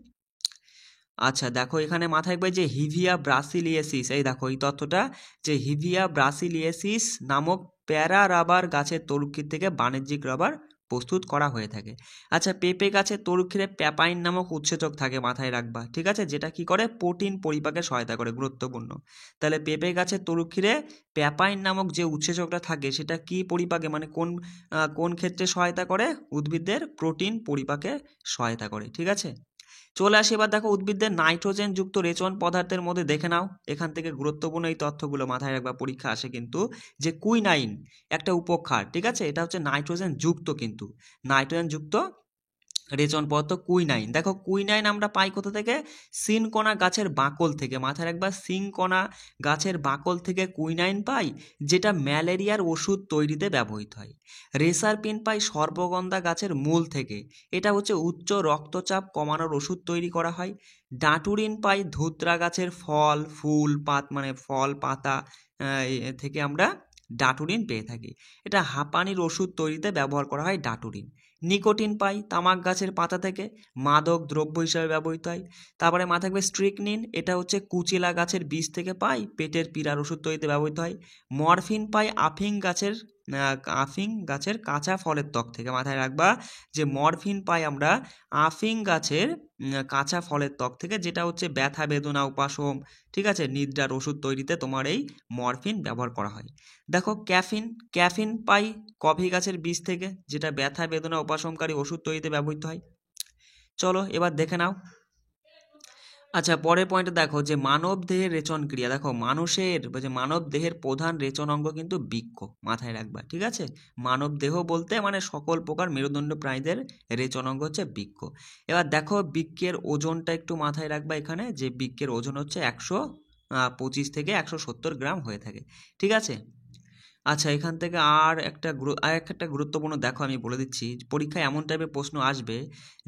আচ্ছা দেখো এখানে মাথায় রাখবে যে হিভিয়া ব্রাসিলিয়েসিস, এই দেখো এই তথ্যটা, যে হিভিয়া ব্রাসিলিয়েসিস নামক প্যারা রাবার গাছের তরুক্ষীর থেকে বাণিজ্যিক রাবার প্রস্তুত করা হয়ে থাকে। আচ্ছা পেঁপে গাছের তরুক্ষীরে প্যাপাইন নামক উৎসেচক থাকে, মাথায় রাখবা, ঠিক আছে, যেটা কি করে? প্রোটিন পরিপাকে সহায়তা করে, গুরুত্বপূর্ণ। তাহলে পেঁপে গাছের তরুক্ষীরে প্যাপাইন নামক যে উৎসেচকটা থাকে সেটা কি পরিপাকে, মানে কোন ক্ষেত্রে সহায়তা করে? উদ্ভিদদের প্রোটিন পরিপাকে সহায়তা করে, ঠিক আছে। চলে আসি এবার দেখো উদ্ভিদদের নাইট্রোজেন যুক্ত রেচন পদার্থের মধ্যে দেখে নাও। এখান থেকে গুরুত্বপূর্ণ এই তথ্যগুলো মাথায় রাখবা, পরীক্ষা আসে কিন্তু, যে কুইনাইন একটা উপক্ষার, ঠিক আছে, এটা হচ্ছে নাইট্রোজেন যুক্ত, কিন্তু নাইট্রোজেন যুক্ত রেচন পদার্থ কুইনাইন। দেখো কুইনাইন আমরা পাই কোথা থেকে? সিনকোনা গাছের বাকল থেকে, মাথায় রাখবা, সিনকোনা গাছের বাকল থেকে কুইনাইন পাই, যেটা ম্যালেরিয়ার ওষুধ তৈরিতে ব্যবহৃত হয়। রেসারপিন পাই সর্পগন্ধা গাছের মূল থেকে, এটা হচ্ছে উচ্চ রক্তচাপ কমানোর ওষুধ তৈরি করা হয়। ডাটুরিন পাই ধুত্রা গাছের ফল, ফুল, মানে ফল, পাতা থেকে আমরা ডাটুরিন পেয়ে থাকি, এটা হাঁপানির ওষুধ তৈরিতে ব্যবহার করা হয় ডাটুরিন। নিকোটিন পাই তামাক গাছের পাতা থেকে, মাদক দ্রব্য হিসাবে ব্যবহৃত হয়। তারপরে মাথায় থাকবে স্ট্রিকনিন, এটা হচ্ছে কুচিলা গাছের বীজ থেকে পাই, পেটের পীড়ার ওষুধ তৈরিতে ব্যবহৃত হয়। মরফিন পাই আফিং গাছের কাঁচা ফলের ত্বক থেকে, মাথায় রাখবা যে মরফিন পাই আমরা আফিং গাছের কাঁচা ফলের ত্বক থেকে, যেটা হচ্ছে ব্যথা বেদনা উপাশম, ঠিক আছে, নিদ্রার ওষুধ তৈরিতে তোমার এই মরফিন ব্যবহার করা হয়। দেখো ক্যাফিন পাই কফি গাছের বীজ থেকে, যেটা ব্যথা বেদনা উপশমকারী ওষুধ তৈরিতে ব্যবহৃত হয়। চলো এবার দেখে নাও আচ্ছা, পরের পয়েন্টে দেখো যে মানব দেহের রেচন ক্রিয়া। দেখো মানব দেহের প্রধান রেচন অঙ্গ কিন্তু বৃক্ক, মাথায় রাখবা, ঠিক আছে। মানব দেহ বলতে মানে সকল প্রকার মেরুদণ্ড প্রাণীদের রেচন অঙ্গ হচ্ছে বৃক্ক। এবার দেখো বৃক্কের ওজনটা একটু মাথায় রাখবা এখানে, যে বৃক্কের ওজন হচ্ছে 125 থেকে 170 গ্রাম হয়ে থাকে, ঠিক আছে। আচ্ছা, এখান থেকে আর একটা গুরুত্বপূর্ণ দেখো, আমি বলে দিচ্ছি, পরীক্ষায় এমন টাইপের প্রশ্ন আসবে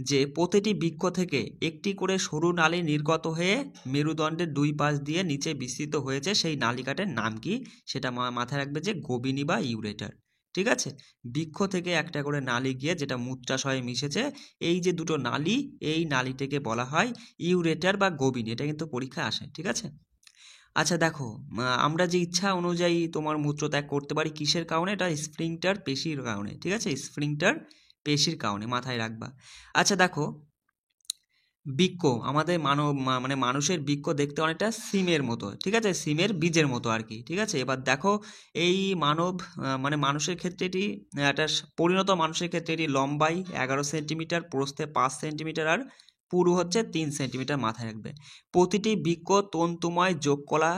যে প্রতিটি বৃক্ক থেকে একটি করে সরু নালী নির্গত হয়ে মেরুদণ্ডের দুই পাশ দিয়ে নিচে বিস্তৃত হয়েছে, সেই নালিকাটার নাম কি, সেটা মাথায় রাখবে যে গোবিনী বা ইউরেটার, ঠিক আছে। বৃক্ক থেকে একটা করে নালী গিয়ে যেটা মূত্রাশয়ে মিশেছে, এই যে দুটো নালী, এই নালীটাকে বলা হয় ইউরেটার বা গোবিনী। এটা কিন্তু পরীক্ষায় আসে, ঠিক আছে। আচ্ছা দেখো, আমরা যে ইচ্ছা অনুযায়ী তোমার মূত্রত্যাগ করতে পারি কিসের কারণে, এটা স্ফিংক্টার পেশির কারণে, ঠিক আছে, স্ফিংক্টার পেশির কারণে, মাথায় রাখবা। আচ্ছা দেখো, বৃক্ক আমাদের মানে মানুষের বৃক্ক দেখতে অনেকটা সিমের মতো, ঠিক আছে, সিমের বীজের মতো আর কি, ঠিক আছে। এবার দেখো এই মানে মানুষের ক্ষেত্রে এটি একটা পরিণত মানুষের ক্ষেত্রে এটি লম্বাই 11 সেন্টিমিটার, প্রস্থে 5 সেন্টিমিটার, আর পুরু হচ্ছে 3 সেন্টিমিটার, মাথায় রাখবে। প্রতিটি বৃক্ক তন্তুময় যোগকলা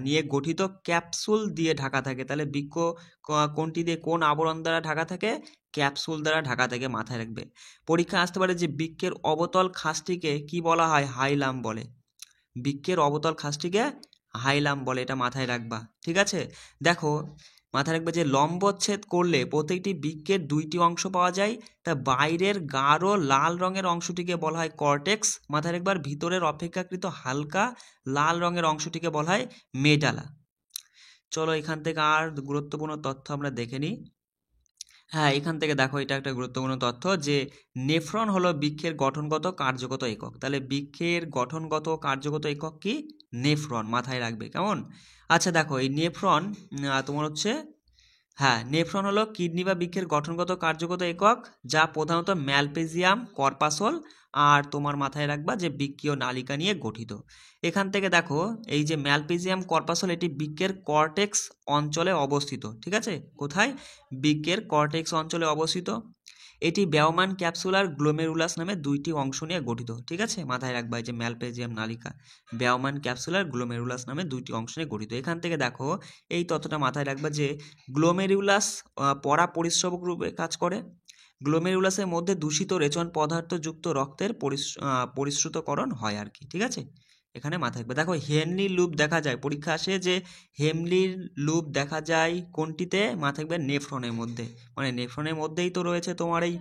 নিয়ে গঠিত ক্যাপসুল দিয়ে ঢাকা থাকে। তাহলে বৃক্ক কোনটি দিয়ে, কোন আবরণ দ্বারা ঢাকা থাকে, ক্যাপসুল দ্বারা ঢাকা থাকে, মাথায় রাখবে। পরীক্ষা আসতে পারে যে বৃক্কের অবতল খাসটিকে কি বলা হয়, হাইলাম বলে। বৃক্কের অবতল খাসটিকে হাইলাম বলে, এটা মাথায় রাখবা, ঠিক আছে। দেখো মাথায় রাখবে যে লম্বচ্ছেদ করলে প্রত্যেকটি বৃক্কের দুইটি অংশ পাওয়া যায়। তা বাইরের গাঢ় লাল রঙের অংশটিকে বলা হয় কর্টেক্স, মাথায় রাখবার। ভিতরের অপেক্ষাকৃত হালকা লাল রঙের অংশটিকে বলা হয় মেডালা। চলো এখান থেকে আর গুরুত্বপূর্ণ তথ্য আমরা দেখে নিই। হ্যাঁ, এখান থেকে দেখো, এটা একটা গুরুত্বপূর্ণ তথ্য যে নেফ্রন হলো বৃক্ষের গঠনগত কার্যগত একক। তাহলে বৃক্ষের গঠনগত কার্যগত একক কি, নেফ্রন, মাথায় রাখবে, কেমন। আচ্ছা দেখো, এই নেফ্রন তোমার হচ্ছে, হ্যাঁ, নেফ্রন হলো কিডনি বা বৃক্ষের গঠনগত কার্যগত একক, যা প্রধানত ম্যালপেজিয়াম কর্পাসল আর তোমার মাথায় রাখবা যে বৃক্কীয় নালিকা নিয়ে গঠিত। এখান থেকে দেখো এই যে ম্যালপেজিয়াম কর্পাসল, এটি বৃক্কের কর্টেক্স অঞ্চলে অবস্থিত, ঠিক আছে। কোথায়, বৃক্কের কর্টেক্স অঞ্চলে অবস্থিত। এটি ব্যবমান ক্যাপসুলার গ্লোমেরুলাস নামে দুইটি অংশ নিয়ে গঠিত, ঠিক আছে, মাথায় রাখবা এই যে ম্যালপেজিয়াম নালিকা ব্যবমান ক্যাপসুলার গ্লোমেরুলাস নামে দুইটি অংশ নিয়ে গঠিত। এখান থেকে দেখো এই তথ্যটা মাথায় রাখবা যে গ্লোমেরুলাস পরা পরিস্রবক রূপে কাজ করে। গ্লোমেরুলাসের মধ্যে দূষিত রেচন পদার্থযুক্ত রক্তের পরিশ্রুতকরণ হয় আর কি, ঠিক আছে। এখানে মাথায় রাখবে। দেখো হেনলি লুপ দেখা যায়, পরীক্ষা আসে যে হেমলির লুপ দেখা যায় কোনটিতে, মাথায় রাখবে নেফ্রনের মধ্যে। মানে নেফ্রনের মধ্যেই তো রয়েছে তোমার এই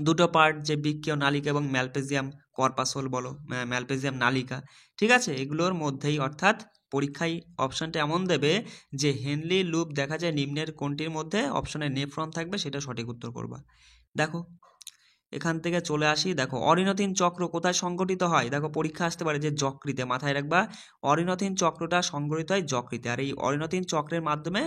দুটো পার্ট, যে বৃক্কীয় নালিকা এবং ম্যালপেজিয়াম কর্পাসল বলো, ম্যালপেজিয়াম নালিকা, ঠিক আছে, এগুলোর মধ্যেই। অর্থাৎ পরীক্ষায় অপশানটা এমন দেবে যে হেনলি লুপ দেখা যায় নিম্নের কোনটির মধ্যে, অপশনে নেফ্রন থাকবে, সেটা সঠিক উত্তর করবা। দেখো এখান থেকে চলে আসি, দেখো অরিনথিন চক্র কোথায় সংঘটিত হয়। দেখো পরীক্ষা আসতে পারে যে যকৃতে, মাথায় রাখবা অরিনথিন চক্রটা সংঘটিত হয় যকৃতে। আর এই অরিনথিন চক্রের মাধ্যমে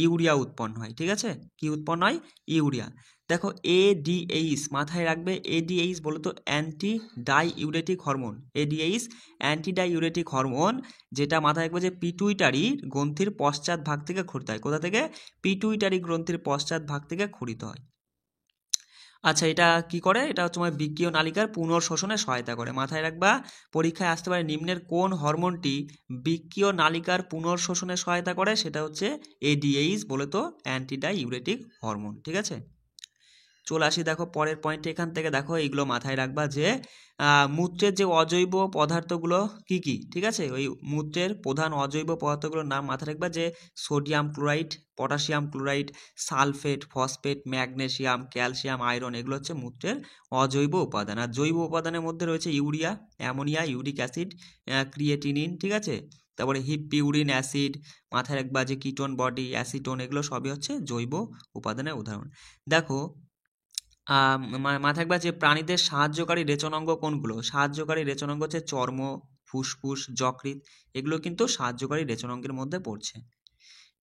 ইউরিয়া উৎপন্ন হয়, ঠিক আছে। কি উৎপন্ন হয়, ইউরিয়া। দেখো এডিএইচ, মাথায় রাখবে এডিএইচ বলতো anti diuretic hormone. ADH anti diuretic hormone, যেটা মাথায় রাখবে যে পিটুইটারি গ্রন্থির পশ্চাৎ ভাগ থেকে ক্ষরিত হয়। কোথা থেকে, পিটুইটারি গ্রন্থির পশ্চাৎ ভাগ থেকে ক্ষরিত হয়। আচ্ছা, এটা কি করে, এটা হচ্ছে তোমার বৃক্কীয় নালিকার পুনর্শোষণে সহায়তা করে, মাথায় রাখবা। পরীক্ষায় আসতে পারে নিম্নের কোন হরমোনটি বৃক্কীয় নালিকার পুনর্শোষণে সহায়তা করে, সেটা হচ্ছে এডিএইচ বলে তো অ্যান্টিডাইউরেটিক হরমোন, ঠিক আছে। চলে আসি দেখো পরের পয়েন্টে। এখান থেকে দেখো এইগুলো মাথায় রাখবা যে মূত্রের যে অজৈব পদার্থগুলো কি কি, ঠিক আছে। ওই মূত্রের প্রধান অজৈব পদার্থগুলোর নাম মাথায় রাখবা যে sodium chloride, potassium chloride, sulphate, phosphate, magnesium, calcium, iron, এগুলো হচ্ছে মূত্রের অজৈব উপাদান। আর জৈব উপাদানের মধ্যে রয়েছে urea, ammonia, uric acid, creatinine, ঠিক আছে। তারপরে হিপিউরিন অ্যাসিড, মাথায় রাখবা যে কিটোন বডি, অ্যাসিটোন, এগুলো সবই হচ্ছে জৈব উপাদানের উদাহরণ। দেখো মাথায় রাখবা যে প্রাণীদের সাহায্যকারী রেচনাঙ্গ কোনগুলো। সাহায্যকারী রেচনাঙ্গ হচ্ছে চর্ম, ফুসফুস, যকৃৎ, এগুলো কিন্তু সাহায্যকারী রেচনাঙ্গের মধ্যে পড়ছে,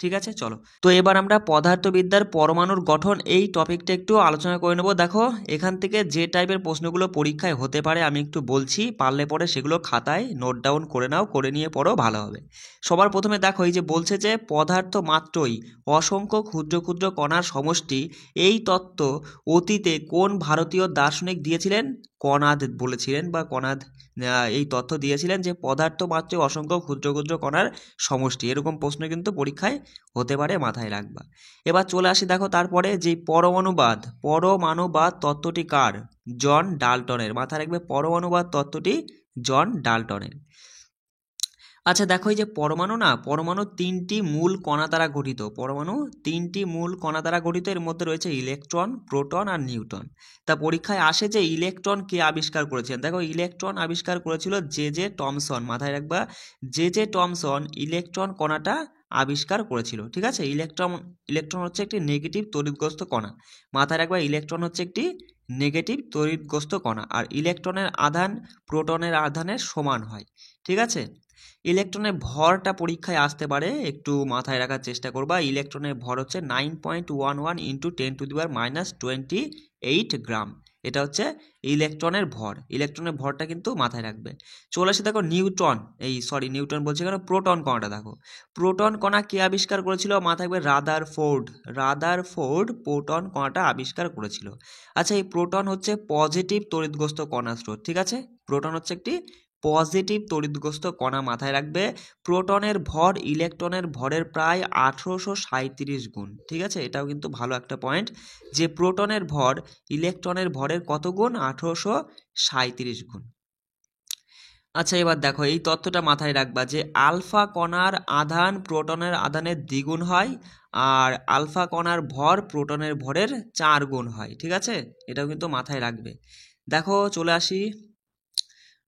ঠিক আছে। চলো তো এবার আমরা পদার্থবিদ্যার পরমাণুর গঠন এই টপিকটা একটু আলোচনা করে নেব। দেখো এখান থেকে যে টাইপের প্রশ্নগুলো পরীক্ষায় হতে পারে আমি একটু বলছি, পারলে পরে সেগুলো খাতায় নোট ডাউন করে নাও, করে নিয়ে পড়ো, ভালো হবে। সবার প্রথমে দেখো এই যে বলছে যে পদার্থ মাত্রই অসংখ্য ক্ষুদ্র ক্ষুদ্র কণার সমষ্টি, এই তত্ত্ব অতীতে কোন ভারতীয় দার্শনিক দিয়েছিলেন, কণা বলেছিলেন বা কণা এই তথ্য দিয়েছিলেন যে পদার্থ মাত্র অসংখ্য ক্ষুদ্র ক্ষুদ্র কণার সমষ্টি। এরকম প্রশ্ন কিন্তু পরীক্ষায় হতে পারে, মাথায় রাখবা। এবার চলে আসি দেখো তারপরে যে পরমাণুবাদ তত্ত্বটি কার? জন ডাল্টনের। মাথায় রাখবে পরমাণুবাদ তত্ত্বটি জন ডাল্টনের। আচ্ছা দেখো এই যে পরমাণু তিনটি মূল কণা দ্বারা গঠিত। এর মধ্যে রয়েছে ইলেকট্রন, প্রোটন আর নিউট্রন। তা পরীক্ষায় আসে যে ইলেকট্রন কে আবিষ্কার করেছেন? দেখো ইলেকট্রন আবিষ্কার করেছিল জে টমসন। মাথায় রাখবা জে টমসন ইলেকট্রন কণাটা আবিষ্কার করেছিল। ঠিক আছে, ইলেকট্রন হচ্ছে একটি নেগেটিভ তড়িৎগ্রস্ত কণা। মাথায় রাখবা ইলেকট্রন হচ্ছে একটি নেগেটিভ তড়িৎগ্রস্ত কণা, আর ইলেকট্রনের আধান প্রোটনের আধানের সমান হয়। ঠিক আছে, ইলেকট্রনের ভরটা পরীক্ষায় আসতে পারে, একটু মাথায় রাখার চেষ্টা করবা। ইলেকট্রনের ভর হচ্ছে 9.11 ইন্টু 10⁻28 গ্রাম। এটা হচ্ছে ইলেকট্রনের ভর। ইলেকট্রনের ভরটা কিন্তু মাথায় রাখবে। চলে আসে দেখো নিউটন বলছে কেন, প্রোটন কণাটা দেখো। প্রোটন কণা কে আবিষ্কার করেছিল? মাথায় রাখবে রাদারফোর্ড প্রোটন কণাটা আবিষ্কার করেছিল। আচ্ছা, এই প্রোটন হচ্ছে পজিটিভ তড়িৎগ্রস্ত কণা স্রোত। ঠিক আছে, প্রোটন হচ্ছে একটি পজিটিভ তড়িৎগ্রস্ত কণা। মাথায় রাখবে প্রোটনের ভর ইলেকট্রনের ভরের প্রায় 1837 গুণ। ঠিক আছে, এটাও কিন্তু ভালো একটা পয়েন্ট যে প্রোটনের ভর ইলেকট্রনের ভরের কত গুণ? 1837 গুণ। আচ্ছা, এবার দেখো এই তথ্যটা মাথায় রাখবা যে আলফা কণার আধান প্রোটনের আধানের দ্বিগুণ হয়, আর আলফা কণার ভর প্রোটনের ভরের 4 গুণ হয়। ঠিক আছে, এটাও কিন্তু মাথায় রাখবে। দেখো চলে আসি।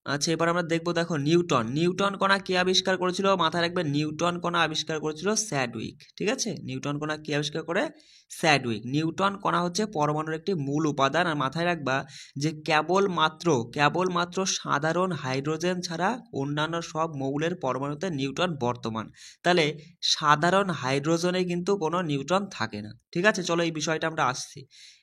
আচ্ছা, এবার আমরা দেখবো দেখো নিউটন কণা কে আবিষ্কার করেছিল? মাথায় রাখবে নিউটন কণা আবিষ্কার করেছিল স্যাডউইক। ঠিক আছে, নিউটন কণা কে আবিষ্কার করে? স্যাডউইক। নিউটন কণা হচ্ছে পরমাণুর একটি মূল উপাদান, আর মাথায় রাখবা যে কেবলমাত্র সাধারণ হাইড্রোজেন ছাড়া অন্যান্য সব মৌলের পরমাণুতে নিউটন বর্তমান। তাহলে সাধারণ হাইড্রোজেনে কিন্তু কোনো নিউটন থাকে না। ঠিক আছে, চলো এই বিষয়টা আমরা আসছি।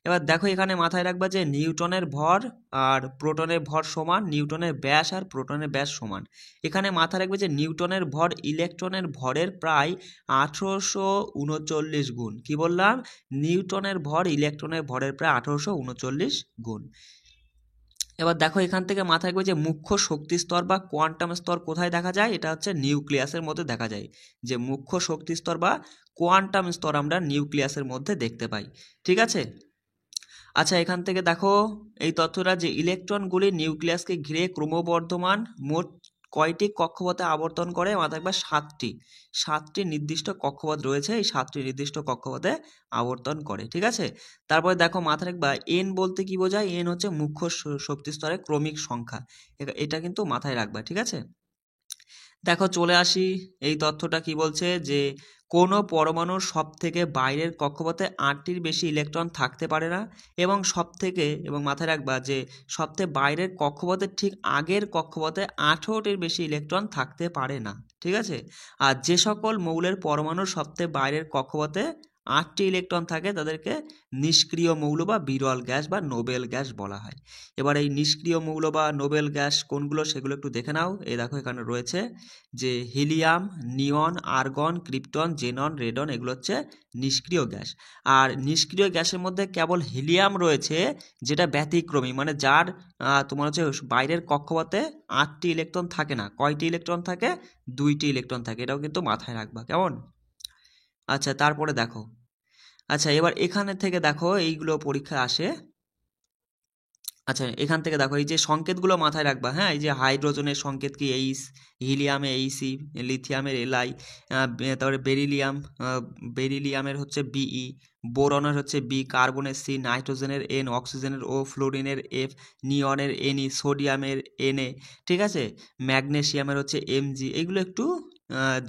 এবার দেখো এখানে মাথায় রাখবা যে নিউটনের ভর আর প্রোটনের ভর সমান, নিউটনের ব্যাস আর প্রোটনের ব্যাস সমান। এখানে মাথায় রাখবে যে নিউটনের ভর ইলেকট্রনের ভরের প্রায় 1839 গুণ। কি বললাম? নিউটনের ভর ইলেকট্রনের ভরের প্রায় 1839 গুণ। এবার দেখো এখান থেকে মাথায় রাখবে যে মুখ্য শক্তি স্তর বা কোয়ান্টাম স্তর কোথায় দেখা যায়? এটা হচ্ছে নিউক্লিয়াসের মধ্যে দেখা যায়। যে মুখ্য শক্তি স্তর বা কোয়ান্টাম স্তর আমরা নিউক্লিয়াসের মধ্যে দেখতে পাই। ঠিক আছে, আচ্ছা এখান থেকে দেখো এই তথ্যটা যে ইলেকট্রনগুলি নিউক্লিয়াসকে ঘিরে ক্রমবর্ধমান মোট কয়টি কক্ষপথে আবর্তন করে? মাথায় রাখবা 7টি নির্দিষ্ট কক্ষপথ রয়েছে, এই 7টি নির্দিষ্ট কক্ষপথে আবর্তন করে। ঠিক আছে, তারপরে দেখো মাথায় রাখবা এন বলতে কি বোঝায়? এন হচ্ছে মুখ্য শক্তি স্তরের ক্রমিক সংখ্যা। এটা কিন্তু মাথায় রাখবা। ঠিক আছে, দেখো চলে আসি। এই তথ্যটা কি বলছে যে কোনো পরমাণুর সব থেকে বাইরের কক্ষপথে 8টির বেশি ইলেকট্রন থাকতে পারে না, এবং মাথায় রাখবা যে সবথেকে বাইরের কক্ষপথের ঠিক আগের কক্ষপথে 18টির বেশি ইলেকট্রন থাকতে পারে না। ঠিক আছে, আর যে সকল মৌলের পরমাণুর সবথেকে বাইরের কক্ষপথে 8টি ইলেকট্রন থাকে তাদেরকে নিষ্ক্রিয় মৌল বা বিরল গ্যাস বা নোবেল গ্যাস বলা হয়। এবার এই নিষ্ক্রিয় মৌল বা নোবেল গ্যাস কোনগুলো সেগুলো একটু দেখে নাও। এই দেখো এখানে রয়েছে যে হিলিয়াম, নিয়ন, আর্গন, ক্রিপ্টন, জেনন, রেডন, এগুলো হচ্ছে নিষ্ক্রিয় গ্যাস। আর নিষ্ক্রিয় গ্যাসের মধ্যে কেবল হিলিয়াম রয়েছে যেটা ব্যতিক্রমী, মানে যার তোমার হচ্ছে বাইরের কক্ষপথে 8টি ইলেকট্রন থাকে না। কয়টি ইলেকট্রন থাকে? 2টি ইলেকট্রন থাকে। এটাও কিন্তু মাথায় রাখবা, কেমন? আচ্ছা, তারপরে দেখো, আচ্ছা এবার এখানে থেকে দেখো এইগুলো পরীক্ষায় আসে। আচ্ছা এখান থেকে দেখো এই যে সংকেতগুলো মাথায় রাখবা। হ্যাঁ, এই যে হাইড্রোজেনের সংকেত কি? এইচ, হিলিয়ামে এইচি, লিথিয়ামের এলআই, তারপরে বেরিলিয়ামের হচ্ছে বিই, বোরনের হচ্ছে বি, কার্বনের সি, নাইট্রোজেনের এন, অক্সিজেনের ও, ফ্লোরিনের এফ, নিয়নের এনই, সোডিয়ামের এনএ। ঠিক আছে, ম্যাগনেসিয়ামের হচ্ছে এমজি। এইগুলো একটু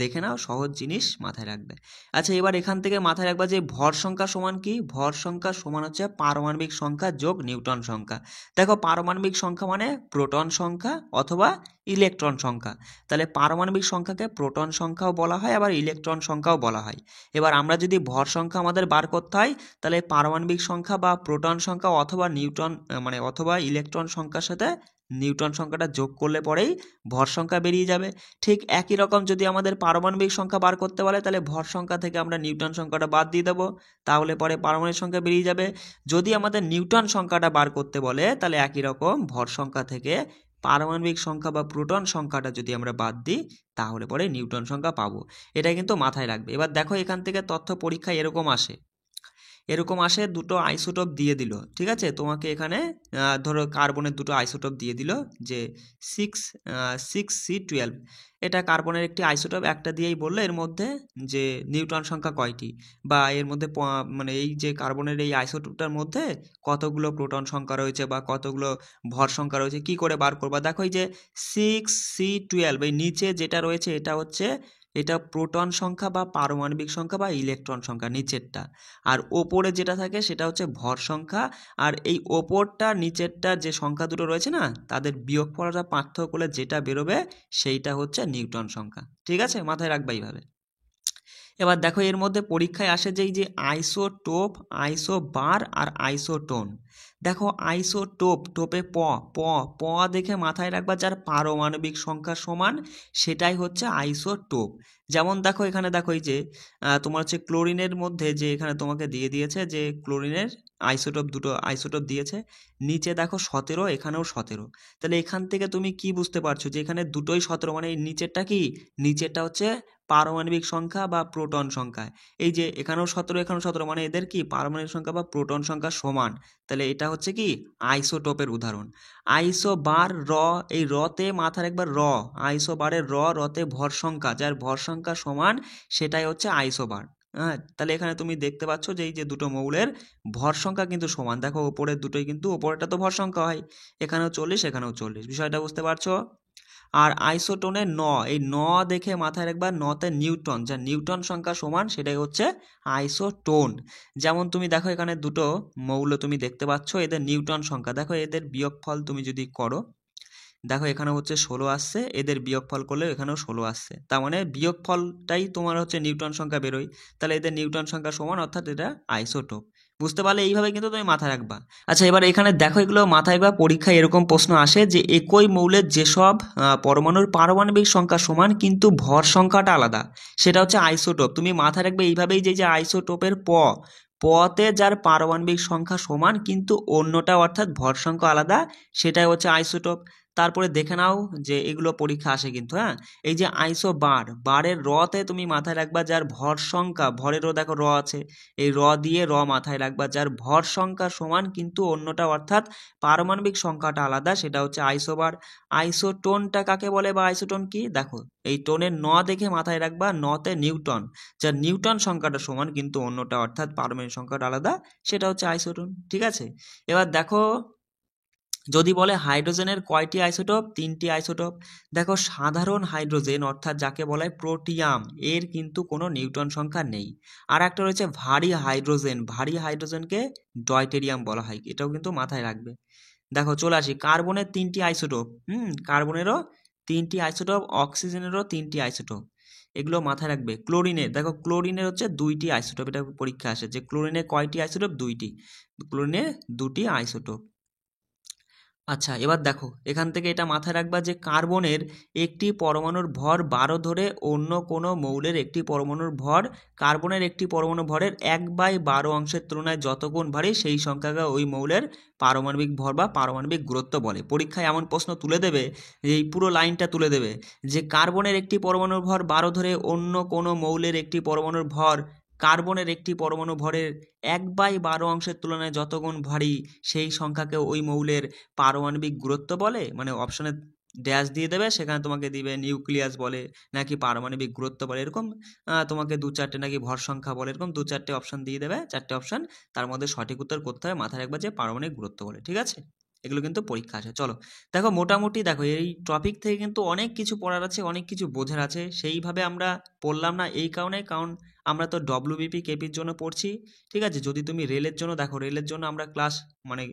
দেখে নাও, সহজ জিনিস, মাথায় রাখবে। আচ্ছা এবার এখান থেকে মাথায় রাখবা যে ভর সংখ্যা সমান কি? ভর সংখ্যা সমান হচ্ছে পারমাণবিক সংখ্যা যোগ নিউটন সংখ্যা। দেখো পারমাণবিক সংখ্যা মানে প্রোটন সংখ্যা অথবা ইলেকট্রন সংখ্যা। তাহলে পারমাণবিক সংখ্যাকে প্রোটন সংখ্যাও বলা হয়, আবার ইলেকট্রন সংখ্যাও বলা হয়। এবার আমরা যদি ভর সংখ্যা আমাদের বার করতে হয়, তাহলে পারমাণবিক সংখ্যা বা প্রোটন সংখ্যা অথবা অথবা ইলেকট্রন সংখ্যার সাথে নিউটন সংখ্যাটা যোগ করলে পরেই ভর সংখ্যা বেরিয়ে যাবে। ঠিক একই রকম যদি আমাদের পারমাণবিক সংখ্যা বার করতে বলে তাহলে ভর সংখ্যা থেকে আমরা নিউটন সংখ্যাটা বাদ দিয়ে দেবো, তাহলে পরে পারমাণবিক সংখ্যা বেরিয়ে যাবে। যদি আমাদের নিউটন সংখ্যাটা বার করতে বলে তাহলে একই রকম ভর সংখ্যা থেকে পারমাণবিক সংখ্যা বা প্রোটন সংখ্যাটা যদি আমরা বাদ দিই তাহলে পরে নিউটন সংখ্যা পাবো। এটা কিন্তু মাথায় রাখবে। এবার দেখো এখান থেকে তথ্য পরীক্ষায় এরকম আসে দুটো আইসোটোপ দিয়ে দিল, ঠিক আছে, তোমাকে এখানে ধরো কার্বনের দুটো আইসোটোপ দিয়ে দিল যে 6C12, এটা কার্বনের একটি আইসোটোপ, একটা দিয়েই বললো এর মধ্যে যে নিউটন সংখ্যা কয়টি, বা এর মধ্যে মানে এই যে কার্বনের এই আইসোটোপটার মধ্যে কতগুলো প্রোটন সংখ্যা রয়েছে বা কতগুলো ভর সংখ্যা রয়েছে, কি করে বার করবা। দেখো এই যে 6C12 এই নিচে যেটা রয়েছে এটা প্রোটন সংখ্যা বা পারমাণবিক সংখ্যা বা ইলেকট্রন সংখ্যা নিচেরটা, আর ওপরে যেটা থাকে সেটা হচ্ছে ভর সংখ্যা। আর এই ওপরটা নিচেরটা যে সংখ্যা দুটো রয়েছে না, তাদের বিয়োগফলটা পার্থক্য করলে যেটা বেরোবে সেইটা হচ্ছে নিউটন সংখ্যা, ঠিক আছে, মাথায় রাখবা এইভাবে। এবার দেখো এর মধ্যে পরীক্ষায় আসে যে এই যে আইসোটোপ, আইসোবার আর আইসোটোন। দেখো আইসোটোপ, টোপে প প প দেখে মাথায় রাখবা যার পারমাণবিক সংখ্যা সমান সেটাই হচ্ছে আইসোটোপ। যেমন দেখো এখানে দেখো এই যে তোমার হচ্ছে ক্লোরিনের মধ্যে যে এখানে তোমাকে দিয়ে দিয়েছে যে ক্লোরিনের আইসোটোপ, দুটো আইসোটোপ দিয়েছে, নিচে দেখো 17, এখানেও 17। তাহলে এখান থেকে তুমি কি বুঝতে পারছো যে এখানে দুটোই 17, মানে এই নিচেরটা কি, নিচেরটা হচ্ছে পারমাণবিক সংখ্যা বা প্রোটন সংখ্যা। এই যে এখানেও 17 এখানেও 17, মানে এদের কি পারমাণবিক সংখ্যা বা প্রোটন সংখ্যা সমান। তাহলে এটা হচ্ছে কি আইসোটোপের উদাহরণ। আইসোবার র, এই রতে মাথার একবার র, আইসোবারের রতে ভর সংখ্যা, যার ভর সংখ্যা সমান সেটাই হচ্ছে আইসোবার। হ্যাঁ, তাহলে এখানে তুমি দেখতে পাচ্ছ যে এই যে দুটো মৌলের ভর সংখ্যা কিন্তু সমান। দেখো ওপরের দুটোই কিন্তু, ওপরেরটা তো ভর সংখ্যা হয়, এখানেও 40 এখানেও 40, বিষয়টা বুঝতে পারছো। আর আইসোটোনে এই দেখে মাথায় রাখবা নতে নিউটন, যা নিউটন সংখ্যা সমান সেটাই হচ্ছে আইসোটোন। যেমন তুমি দেখো এখানে দুটো মৌল তুমি দেখতে পাচ্ছ, এদের নিউটন সংখ্যা দেখো, এদের বিয়োগফল তুমি যদি করো দেখো এখানে হচ্ছে 16 আসছে, এদের বিয়োগফল করলে এখানেও 16 আসছে, তার মানে বিয়োগফলটাই তোমার হচ্ছে নিউটন সংখ্যা বেরোয়। তাহলে এদের নিউটন সংখ্যা সমান, অর্থাৎ এটা আইসোটোপ। বুঝতে পারলে এইভাবে কিন্তু তুমি মাথায় রাখবা। আচ্ছা এবার এখানে দেখো এগুলো মাথায় রাখবা, পরীক্ষায় এরকম প্রশ্ন আসে যে একই মৌলের যেসব পরমাণুর পারমাণবিক সংখ্যা সমান কিন্তু ভর সংখ্যাটা আলাদা সেটা হচ্ছে আইসোটোপ। তুমি মাথায় রাখবে এইভাবেই যে আইসোটোপের পতে যার পারমাণবিক সংখ্যা সমান কিন্তু অন্যটা অর্থাৎ ভর সংখ্যা আলাদা সেটাই হচ্ছে আইসোটোপ। তারপরে দেখে নাও যে এগুলো পরীক্ষা আসে কিন্তু, হ্যাঁ, এই যে বারের রতে তুমি মাথায় রাখবা যার ভর সংখ্যা, ভরেরও দেখো র আছে, এই দিয়ে মাথায় রাখবা যার ভর সংখ্যা সমান কিন্তু অন্যটা অর্থাৎ পারমাণবিক সংখ্যাটা আলাদা সেটা হচ্ছে আইসোবার। আইসোটোনটা কাকে বলে বা আইসোটোন কি, দেখো এই টোনের দেখে মাথায় রাখবা নতে নিউটন, যার নিউটন সংখ্যাটা সমান কিন্তু অন্যটা অর্থাৎ পারমাণবিক সংখ্যাটা আলাদা সেটা হচ্ছে আইসোটোন, ঠিক আছে। এবার দেখো যদি বলে হাইড্রোজেনের কয়টি আইসোটোপ, 3টি আইসোটোপ। দেখো সাধারণ হাইড্রোজেন অর্থাৎ যাকে বলা হয় প্রোটিয়াম, এর কিন্তু কোনো নিউটন সংখ্যা নেই। আর একটা রয়েছে ভারী হাইড্রোজেনকে ডয়টেরিয়াম বলা হয়, এটাও কিন্তু মাথায় রাখবে। দেখো চলে আসি কার্বনের 3টি আইসোটোপ, কার্বনেরও 3টি আইসোটোপ, অক্সিজেনেরও 3টি আইসোটোপ, এগুলো মাথায় রাখবে। ক্লোরিনের দেখো ক্লোরিনের হচ্ছে 2টি আইসোটোপ, এটা পরীক্ষা আসে যে ক্লোরিনের কয়টি আইসোটোপ, 2টি, ক্লোরিনের 2টি আইসোটোপ। আচ্ছা এবার দেখো এখান থেকে এটা মাথায় রাখবা যে কার্বনের একটি পরমাণুর ভর 12 ধরে অন্য কোনো মৌলের একটি পরমাণুর ভর কার্বনের একটি পরমাণু ভরের 1/12 অংশের তুলনায় যত গুণ ভারী সেই সংখ্যাকে ওই মৌলের পারমাণবিক ভর বা পারমাণবিক গুরুত্ব বলে। পরীক্ষায় এমন প্রশ্ন তুলে দেবে, এই পুরো লাইনটা তুলে দেবে যে কার্বনের একটি পরমাণুর ভর 12 ধরে অন্য কোনো মৌলের একটি পরমাণুর ভর কার্বনের একটি পরমাণু ভরের 1/12 অংশের তুলনায় যত গুণ ভারী সেই সংখ্যাকে ওই মৌলের পারমাণবিক গুরুত্ব বলে। মানে অপশনে ড্যাশ দিয়ে দেবে, সেখানে তোমাকে দিবে নিউক্লিয়াস বলে নাকি পারমাণবিক গুরুত্ব বলে, এরকম তোমাকে 2-4টে নাকি ভর সংখ্যা বলে, এরকম 2-4টে অপশন দিয়ে দেবে, 4টে অপশন, তার মধ্যে সঠিক উত্তর করতে হবে, মাথায় রাখবা যে পারমাণবিক গুরুত্ব বলে, ঠিক আছে। এগুলো কিন্তু পরীক্ষা আসে। চলো দেখো মোটামুটি দেখো এই টপিক থেকে কিন্তু অনেক কিছু পড়ার আছে, অনেক কিছু বোঝার আছে, সেইভাবে আমরা পড়লাম না এই কারণ আমরা তো ডব্লিউবিপি কেপির জন্য পড়ছি, ঠিক আছে। যদি তুমি রেলের জন্য দেখো, রেলের জন্য আমরা ক্লাস মানে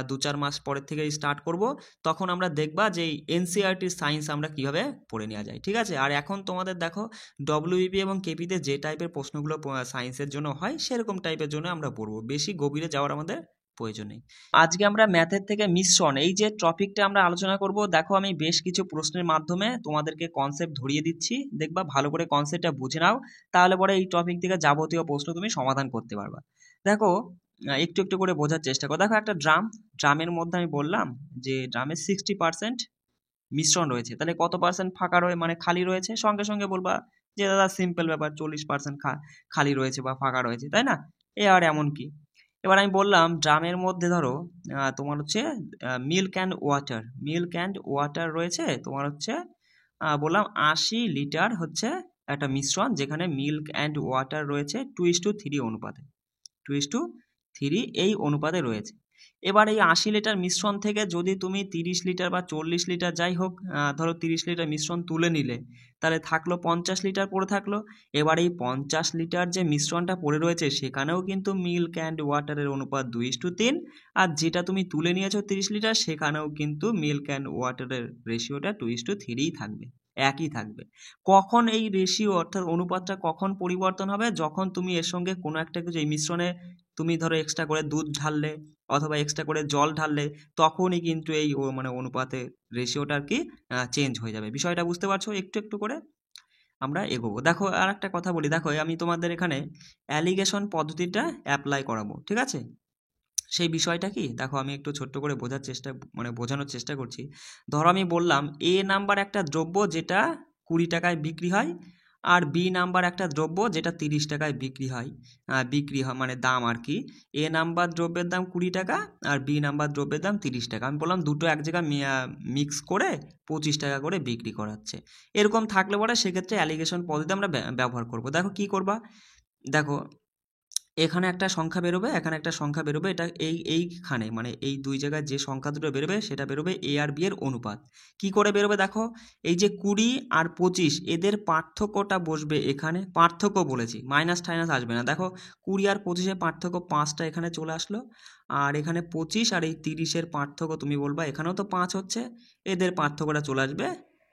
2-4 মাস পরের থেকে স্টার্ট করব, তখন আমরা দেখবা যে এনসিইআরটির সায়েন্স আমরা কিভাবে পড়ে নেওয়া যায়, ঠিক আছে। আর এখন তোমাদের দেখো ডব্লিউবিপি এবং কেপিতে যে টাইপের প্রশ্নগুলো সায়েন্সের জন্য হয় সেরকম টাইপের জন্য আমরা পড়বো, বেশি গভীরে যাওয়ার আমাদের প্রয়োজন নেই। আজকে আমরা ম্যাথের থেকে মিশ্রণ এই যে টপিকটা আমরা আলোচনা করব, দেখো আমি বেশ কিছু প্রশ্নের মাধ্যমে তোমাদেরকে কনসেপ্ট ধরিয়ে দিচ্ছি, দেখবা ভালো করে কনসেপ্টটা বুঝে নাও, তাহলে পরে এই টপিক থেকে যাবতীয় প্রশ্ন তুমি সমাধান করতে পারবা। দেখো একটু একটু করে বোঝার চেষ্টা করো। দেখো একটা ড্রামের মধ্যে আমি বললাম যে ড্রামে 60% মিশ্রণ রয়েছে, তাহলে কত পার্সেন্ট ফাঁকা মানে খালি রয়েছে? সঙ্গে সঙ্গে বলবা যে দাদা সিম্পল ব্যাপার, 40% খালি রয়েছে বা ফাঁকা রয়েছে, তাই না? আর এমন কি, এবার আমি বললাম ড্রামের মধ্যে ধরো তোমার হচ্ছে মিল্ক অ্যান্ড ওয়াটার রয়েছে, তোমার হচ্ছে বললাম 80 লিটার হচ্ছে একটা মিশ্রণ, যেখানে মিল্ক অ্যান্ড ওয়াটার রয়েছে 2:3 অনুপাতে, 2:3 এই অনুপাতে রয়েছে। এবার এই 80 লিটার মিশ্রণ থেকে যদি তুমি 30 লিটার বা 40 লিটার যাই হোক, ধরো 30 লিটার মিশ্রণ তুলে নিলে, তাহলে থাকলো 50 লিটার পড়ে থাকলো। এবার এই 50 লিটার যে মিশ্রণটা পড়ে রয়েছে সেখানেও কিন্তু মিল্ক অ্যান্ড ওয়াটারের অনুপাত 2:3, আর যেটা তুমি তুলে নিয়েছো 30 লিটার সেখানেও কিন্তু মিল্ক অ্যান্ড ওয়াটারের রেশিওটা 2:3 থাকবে, একই থাকবে। কখন এই রেশিও অর্থাৎ অনুপাতটা কখন পরিবর্তন হবে? যখন তুমি এর সঙ্গে কোনো একটা কিছু, এই মিশ্রণে তুমি ধরো এক্সট্রা করে দুধ ঢাললে অথবা এক্সট্রা করে জল ঢাললে, তখনই কিন্তু এই অনুপাতে রেশিওটা আর কি চেঞ্জ হয়ে যাবে। বিষয়টা বুঝতে পারছো? একটু একটু করে আমরা এগোবো। দেখো আর একটা কথা বলি, দেখো আমি তোমাদের এখানে অ্যালিগেশন পদ্ধতিটা অ্যাপ্লাই করাবো, ঠিক আছে? সেই বিষয়টা কি দেখো, আমি একটু ছোট্ট করে বোঝানোর চেষ্টা করছি। ধরো আমি বললাম এ নাম্বার একটা দ্রব্য যেটা 20 টাকায় বিক্রি হয়, আর বি নাম্বার একটা দ্রব্য যেটা 30 টাকায় বিক্রি হয় মানে দাম আর কি। এ নাম্বার দ্রব্যের দাম 20 টাকা আর বি নাম্বার দ্রব্যের দাম 30 টাকা। আমি বললাম দুটো এক জায়গায় মিক্স করে 25 টাকা করে বিক্রি করাচ্ছে। এরকম থাকলে পরে সেক্ষেত্রে অ্যালিগেশন পদ্ধতি আমরা ব্যবহার করব। দেখো কি করবা, দেখো এখানে একটা সংখ্যা বেরোবে, এখানে একটা সংখ্যা বেরোবে, এটা এইখানে মানে এই দুই জায়গায় যে সংখ্যা দুটো বেরোবে সেটা বেরোবে এ আর বি এর অনুপাত। কি করে বেরোবে দেখো, এই যে 20 আর 25 এদের পার্থক্যটা বসবে এখানে, পার্থক্য বলেছি, মাইনাস টাইনাস আসবে না। দেখো 20 আর 25-এর পার্থক্য 5টা এখানে চলে আসলো, আর এখানে 25 আর এই 30-এর পার্থক্য তুমি বলবা এখানেও তো 5 হচ্ছে, এদের পার্থক্যটা চলে আসবে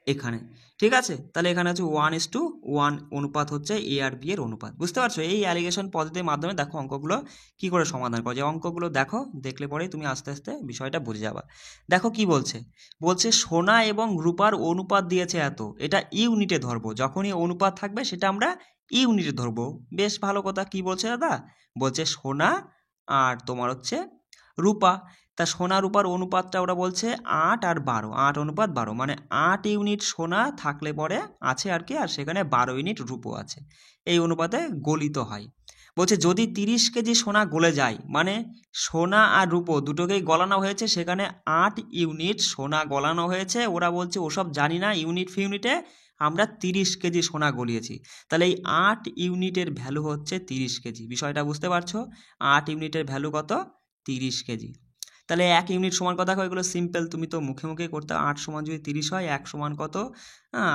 এখানে, ঠিক আছে? তাহলে এখানে হচ্ছে 1:1 অনুপাত হচ্ছে এ আর বি এর অনুপাত। বুঝতে পারছো? এই অ্যালিগেশন পদ্ধতির মাধ্যমে দেখো অঙ্কগুলো কি করে সমাধান করা যায়। অঙ্কগুলো দেখো, দেখলে পরেই তুমি আস্তে আস্তে বিষয়টা বুঝে যাবা। দেখো কি বলছে সোনা এবং রূপার অনুপাত দিয়েছে এত, এটা ইউনিটে ধরবো, যখনই অনুপাত থাকবে সেটা আমরা ইউনিটে ধরবো। বেশ ভালো কথা। কি বলছে দাদা? বলছে সোনা আর তোমার হচ্ছে রূপা, তা সোনা রূপার অনুপাতটা ওরা বলছে 8 আর 12, 8:12, মানে 8 ইউনিট সোনা থাকলে পরে আছে আর কি, আর সেখানে 12 ইউনিট রূপো আছে, এই অনুপাতে গলিত হয়। বলছে যদি 30 কেজি সোনা গলে যায়, মানে সোনা আর রূপো দুটোকেই গলানো হয়েছে, সেখানে 8 ইউনিট সোনা গলানো হয়েছে, ওরা বলছে ওসব জানি না ইউনিট ফিউনিটে, আমরা 30 কেজি সোনা গলিয়েছি। তাহলে এই 8 ইউনিটের ভ্যালু হচ্ছে 30 কেজি। বিষয়টা বুঝতে পারছো? 8 ইউনিটের ভ্যালু কত? 30 কেজি। তাহলে 1 ইউনিট সমান কত? দেখো এগুলো সিম্পল, তুমি তো মুখে মুখে করতে, 8 সমান যদি 30 হয় 1 সমান কত?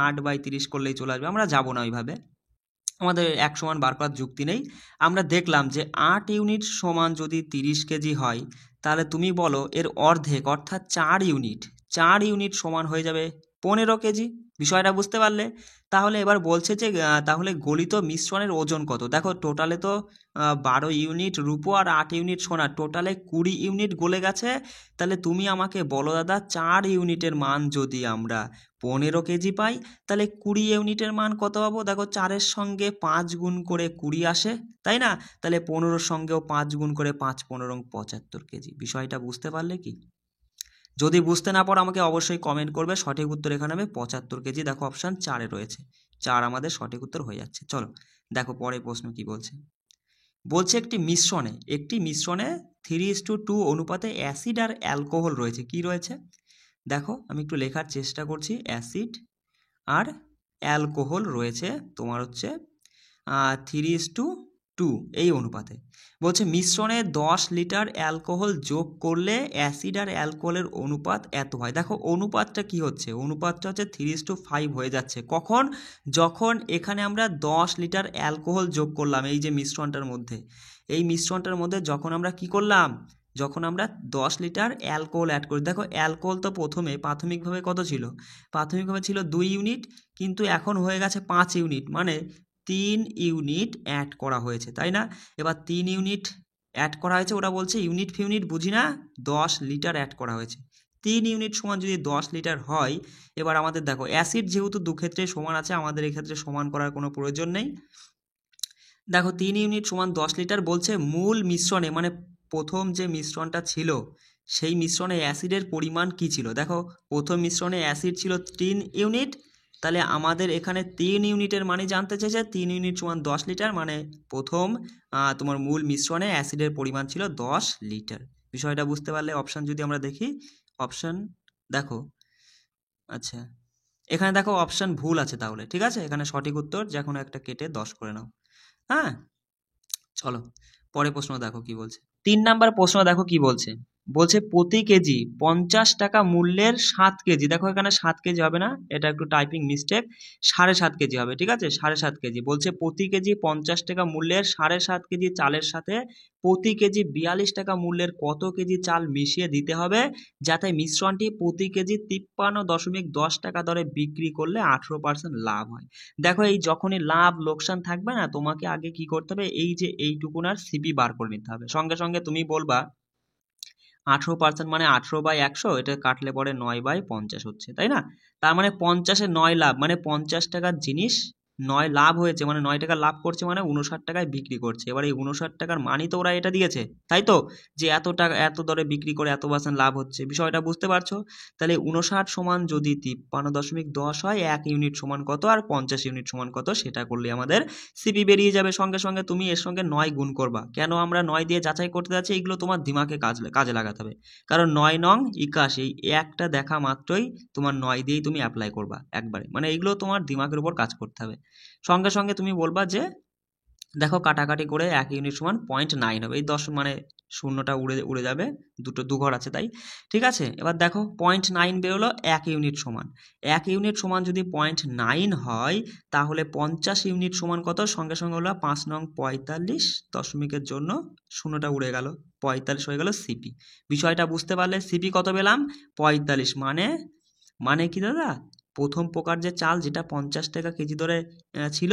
8/30 করলেই চলে আসবে। আমরা যাবো না ওইভাবে, আমাদের 1 সমান বার করার যুক্তি নেই। আমরা দেখলাম যে 8 ইউনিট সমান যদি 30 কেজি হয়, তাহলে তুমি বলো এর অর্ধেক অর্থাৎ 4 ইউনিট সমান হয়ে যাবে 15 কেজি। বিষয়টা বুঝতে পারলে? তাহলে এবার বলছে যে তাহলে গলিত মিশ্রণের ওজন কত? দেখো টোটালে তো 12 ইউনিট রূপো আর 8 ইউনিট সোনা, টোটালে 20 ইউনিট গলে গেছে। তাহলে তুমি আমাকে বলো দাদা 4 ইউনিটের মান যদি আমরা 15 কেজি পাই, তাহলে 20 ইউনিটের মান কত পাবো? দেখো 4-এর সঙ্গে 5 গুণ করে 20 আসে, তাই না? তাহলে 15-র সঙ্গেও 5 গুণ করে 5×15 75 কেজি। বিষয়টা বুঝতে পারলে কি? যদি বুঝতে না পারো আমাকে অবশ্যই কমেন্ট করবে। সঠিক উত্তর এখানে হবে 75 কেজি। দেখো অপশান 4-এ রয়েছে, 4 আমাদের সঠিক উত্তর হয়ে যাচ্ছে। চলো দেখো পরের প্রশ্ন কি বলছে একটি মিশ্রণে 3:2 অনুপাতে অ্যাসিড আর অ্যালকোহল রয়েছে। কি রয়েছে দেখো, আমি একটু লেখার চেষ্টা করছি। অ্যাসিড আর অ্যালকোহল রয়েছে তোমার হচ্ছে 3:2 এই অনুপাতে। বলছে মিশ্রণে 10 লিটার অ্যালকোহল যোগ করলে অ্যাসিড আর অ্যালকোহলের অনুপাত এত হয়। দেখো অনুপাতটা কি হচ্ছে? অনুপাতটা হচ্ছে 3:5 হয়ে যাচ্ছে। কখন? যখন এখানে আমরা 10 লিটার অ্যালকোহল যোগ করলাম এই যে মিশ্রণটার মধ্যে, এই মিশ্রণটার মধ্যে যখন আমরা কি করলাম, যখন আমরা 10 লিটার অ্যালকোহল অ্যাড করি। দেখো অ্যালকোহল তো প্রাথমিকভাবে কত ছিল? প্রাথমিকভাবে ছিল 2 ইউনিট, কিন্তু এখন হয়ে গেছে 5 ইউনিট, মানে 3 ইউনিট অ্যাড করা হয়েছে, তাই না? এবার 3 ইউনিট অ্যাড করা হয়েছে, ওরা বলছে ইউনিট ফিউনিট বুঝি না, 10 লিটার অ্যাড করা হয়েছে। 3 ইউনিট সমান যদি 10 লিটার হয়, এবার আমাদের দেখো অ্যাসিড যেহেতু দুক্ষেত্রে সমান আছে, আমাদের এক্ষেত্রে সমান করার কোনো প্রয়োজন নেই। দেখো 3 ইউনিট সমান 10 লিটার বলছে, মূল মিশ্রণে মানে প্রথম যে মিশ্রণটা ছিল সেই মিশ্রণে অ্যাসিডের পরিমাণ কি ছিল। দেখো প্রথম মিশ্রণে অ্যাসিড ছিল 3 ইউনিট, তাহলে আমাদের এখানে 3 ইউনিটের মানে জানতে চেয়েছে, 3 ইউনিট সমান 10 লিটার, মানে প্রথম তোমার মূল মিশ্রণে অ্যাসিডের পরিমাণ ছিল 10 লিটার। বিষয়টা বুঝতে পারলে অপশান যদি আমরা দেখি, অপশান দেখো, আচ্ছা এখানে দেখো অপশান ভুল আছে, তাহলে ঠিক আছে, এখানে সঠিক উত্তর যে কোনো একটা কেটে 10 করে নাও। হ্যাঁ, চলো পরে প্রশ্ন দেখো কি বলছে। 3 নাম্বার প্রশ্ন দেখো কি বলছে, বলছে প্রতি কেজি 50 টাকা মূল্যের 7 কেজি, দেখো এখানে 7 কেজি হবে না, এটা একটু টাইপিং মিস্টেক, 7.5 কেজি হবে, ঠিক আছে, 7.5 কেজি। বলছে প্রতি কেজি 50 টাকা মূল্যের 7.5 কেজি চালের সাথে প্রতি কেজি 42 টাকা মূল্যের কত কেজি চাল মিশিয়ে দিতে হবে, যাতে মিশ্রণটি প্রতি কেজি 53.10 টাকা দরে বিক্রি করলে 18% লাভ হয়। দেখো এই যখনই লাভ লোকসান থাকবে না, তোমাকে আগে কি করতে হবে, এই যে এইটুকুনার সিপি বার করে নিতে হবে। সঙ্গে সঙ্গে তুমি বলবা 18% মানে 18/100, এটা কাটলে পরে 9/50 হচ্ছে, তাই না? তার মানে 50-এ 9 লাভ, মানে 50 টাকার জিনিস 9 লাভ হয়েছে, মানে 9 টাকা লাভ করছে, মানে 59 টাকায় বিক্রি করছে। এবার এই 59 টাকার মানই তো ওরা এটা দিয়েছে, তাই তো, যে এত টাকা এত দরে বিক্রি করে এত % লাভ হচ্ছে। বিষয়টা বুঝতে পারছো? তাহলে 59 সমান যদি 53.10 হয়, 1 ইউনিট সমান কত আর 50 ইউনিট সমান কত, সেটা করলে আমাদের সিপি বেরিয়ে যাবে। সঙ্গে সঙ্গে তুমি এর সঙ্গে 9 গুণ করবা। কেন আমরা 9 দিয়ে যাচাই করতে যাচ্ছি, এইগুলো তোমার দিমাগে কাজে লাগাতে হবে, কারণ 9 নং 81, এই একটা দেখা মাত্রই তোমার 9 দিয়েই তুমি অ্যাপ্লাই করবা একবারে, মানে এইগুলো তোমার দিমাগের উপর কাজ করতে হবে। সঙ্গে সঙ্গে তুমি বলবা যে দেখো কাটাকাটি করে 1 ইউনিট সমান 0.9 হবে, এই 10 মানে শূন্যটা উড়ে যাবে, দু ঘর আছে তাই, ঠিক আছে। এবার দেখো 0.9 বেরোলো, 1 ইউনিট সমান, 1 ইউনিট সমান যদি 0.9 হয়, তাহলে 50 ইউনিট সমান কত, সঙ্গে সঙ্গে হলো 5 নং 45 দশমিকের জন্য শূন্যটা উড়ে গেল, 45 হয়ে গেল সিপি। বিষয়টা বুঝতে পারলে, সিপি কত পেলাম, 45, মানে কি দাদা, প্রথম প্রকার যে চাল যেটা 50 টাকা কেজি ধরে ছিল,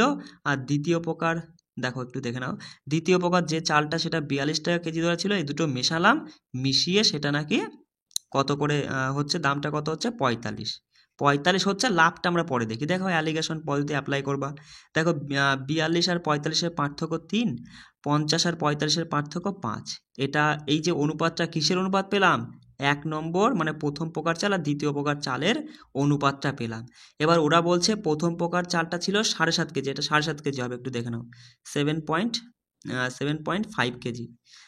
আর দ্বিতীয় প্রকার, দেখো একটু দেখে নাও, দ্বিতীয় প্রকার যে চালটা সেটা 42 টাকা কেজি ধরে ছিল, এই দুটো মেশালাম, মিশিয়ে সেটা নাকি কত করে হচ্ছে, দামটা কত হচ্ছে 45 হচ্ছে, লাভটা আমরা পরে দেখি। দেখো অ্যালিগেশন পদ্ধতি অ্যাপ্লাই করবা। দেখো 42 আর 45-এর পার্থক্য 3, 50 আর 45-এর পার্থক্য 5, এটা এই যে অনুপাতটা কিসের অনুপাত পেলাম, 1 নম্বর মানে প্রথম প্রকার চাল আর দ্বিতীয় প্রকার চালের অনুপাতটা পেলাম। এবার ওরা বলছে প্রথম প্রকার চালটা ছিল 7.5 কেজি, এটা 7.5 কেজি হবে, একটু দেখে নাও, 7.5 কেজি।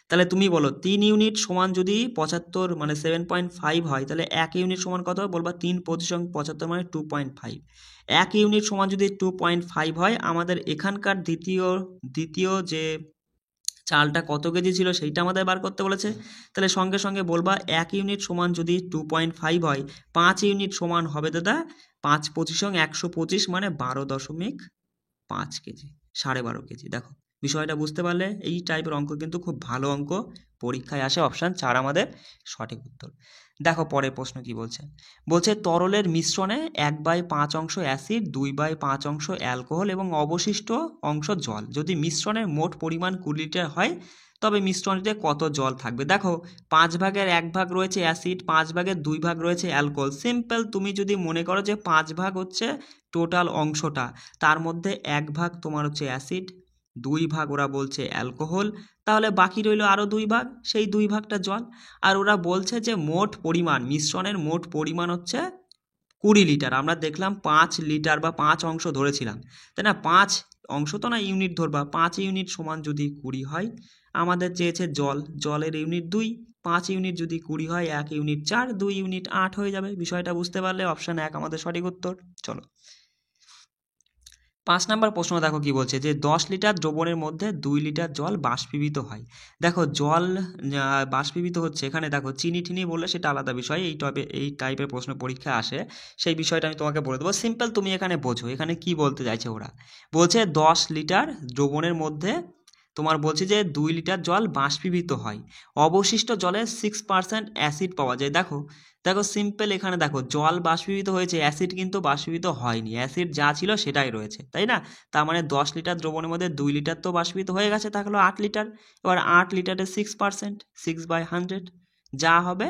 তাহলে তুমি বলো 3 ইউনিট সমান যদি 75 মানে 7.5 হয়, তাহলে 1 ইউনিট সমান কত, বলবা 3×75 মানে 2.5। 1 ইউনিট সমান যদি 2.5 হয়, আমাদের এখানকার দ্বিতীয় যে চালটা কত কেজি ছিল সেইটা আমাদের বার করতে বলেছে। তাহলে সঙ্গে সঙ্গে বলবা 1 ইউনিট সমান যদি 2.5 হয়, 5 ইউনিট সমান হবে দাদা 5×25 মানে 12.5 কেজি, 12.5 কেজি। দেখো বিষয়টা বুঝতে পারলে, এই টাইপের অঙ্ক কিন্তু খুব ভালো অঙ্ক, পরীক্ষায় আসে, অপশান 4 আমাদের সঠিক উত্তর। দেখো পরের প্রশ্ন কি বলছে, বলছে তরলের মিশ্রণে 1/5 অংশ অ্যাসিড, 2/5 অংশ অ্যালকোহল এবং অবশিষ্ট অংশ জল, যদি মিশ্রণের মোট পরিমাণ 20 লিটার হয়, তবে মিশ্রণটিতে কত জল থাকবে। দেখো 5 ভাগের 1 ভাগ রয়েছে অ্যাসিড, 5 ভাগের 2 ভাগ রয়েছে অ্যালকোহল। সিম্পল, তুমি যদি মনে করো যে 5 ভাগ হচ্ছে টোটাল অংশটা, তার মধ্যে 1 ভাগ তোমার হচ্ছে অ্যাসিড, 2 ভাগ ওরা বলছে অ্যালকোহল, তাহলে বাকি রইল আরও 2 ভাগ, সেই 2 ভাগটা জল। আর ওরা বলছে যে মোট পরিমাণ, মিশ্রণের মোট পরিমাণ হচ্ছে 20 লিটার। আমরা দেখলাম 5 লিটার বা 5 অংশ ধরেছিলাম, তাই না, 5 অংশ তো না, ইউনিট ধরবা, 5 ইউনিট সমান যদি 20 হয়, আমাদের চেয়েছে জলের ইউনিট 2, 5 ইউনিট যদি 20 হয়, 1 ইউনিট 4, 2 ইউনিট 8 হয়ে যাবে। বিষয়টা বুঝতে পারলে অপশান 1 আমাদের সঠিক উত্তর। চলো 5 নাম্বার প্রশ্ন দেখো কি বলছে, যে 10 লিটার দ্রবণের মধ্যে 2 লিটার জল বাষ্পীভূত হয়। দেখো জল বাষ্পীভূত হচ্ছে, এখানে দেখো চিনি ঠিনি বললে সেটা আলাদা বিষয়, এই টাইপের প্রশ্ন পরীক্ষা আসে, সেই বিষয়টা আমি তোমাকে বলে দেবো। সিম্পল, তুমি এখানে বোঝো এখানে কি বলতে চাইছে ওরা। বলছে 10 লিটার দ্রবণের মধ্যে তোমার বলছে যে 2 লিটার জল বাষ্পীভূত হয়, অবশিষ্ট জলে 6% অ্যাসিড পাওয়া যায়। দেখো দেখো সিম্পল, এখানে দেখো জল বাষ্পীভূত হয়েছে, অ্যাসিড কিন্তু বাষ্পীভূত হয়নি, অ্যাসিড যা ছিল সেটাই রয়েছে, তাই না? তার মানে 10 লিটার দ্রবণের মধ্যে 2 লিটার তো বাষ্পীভূত হয়ে গেছে, তা হলো 8 লিটার। এবার 8 লিটারের 6%, 6/100 যা হবে।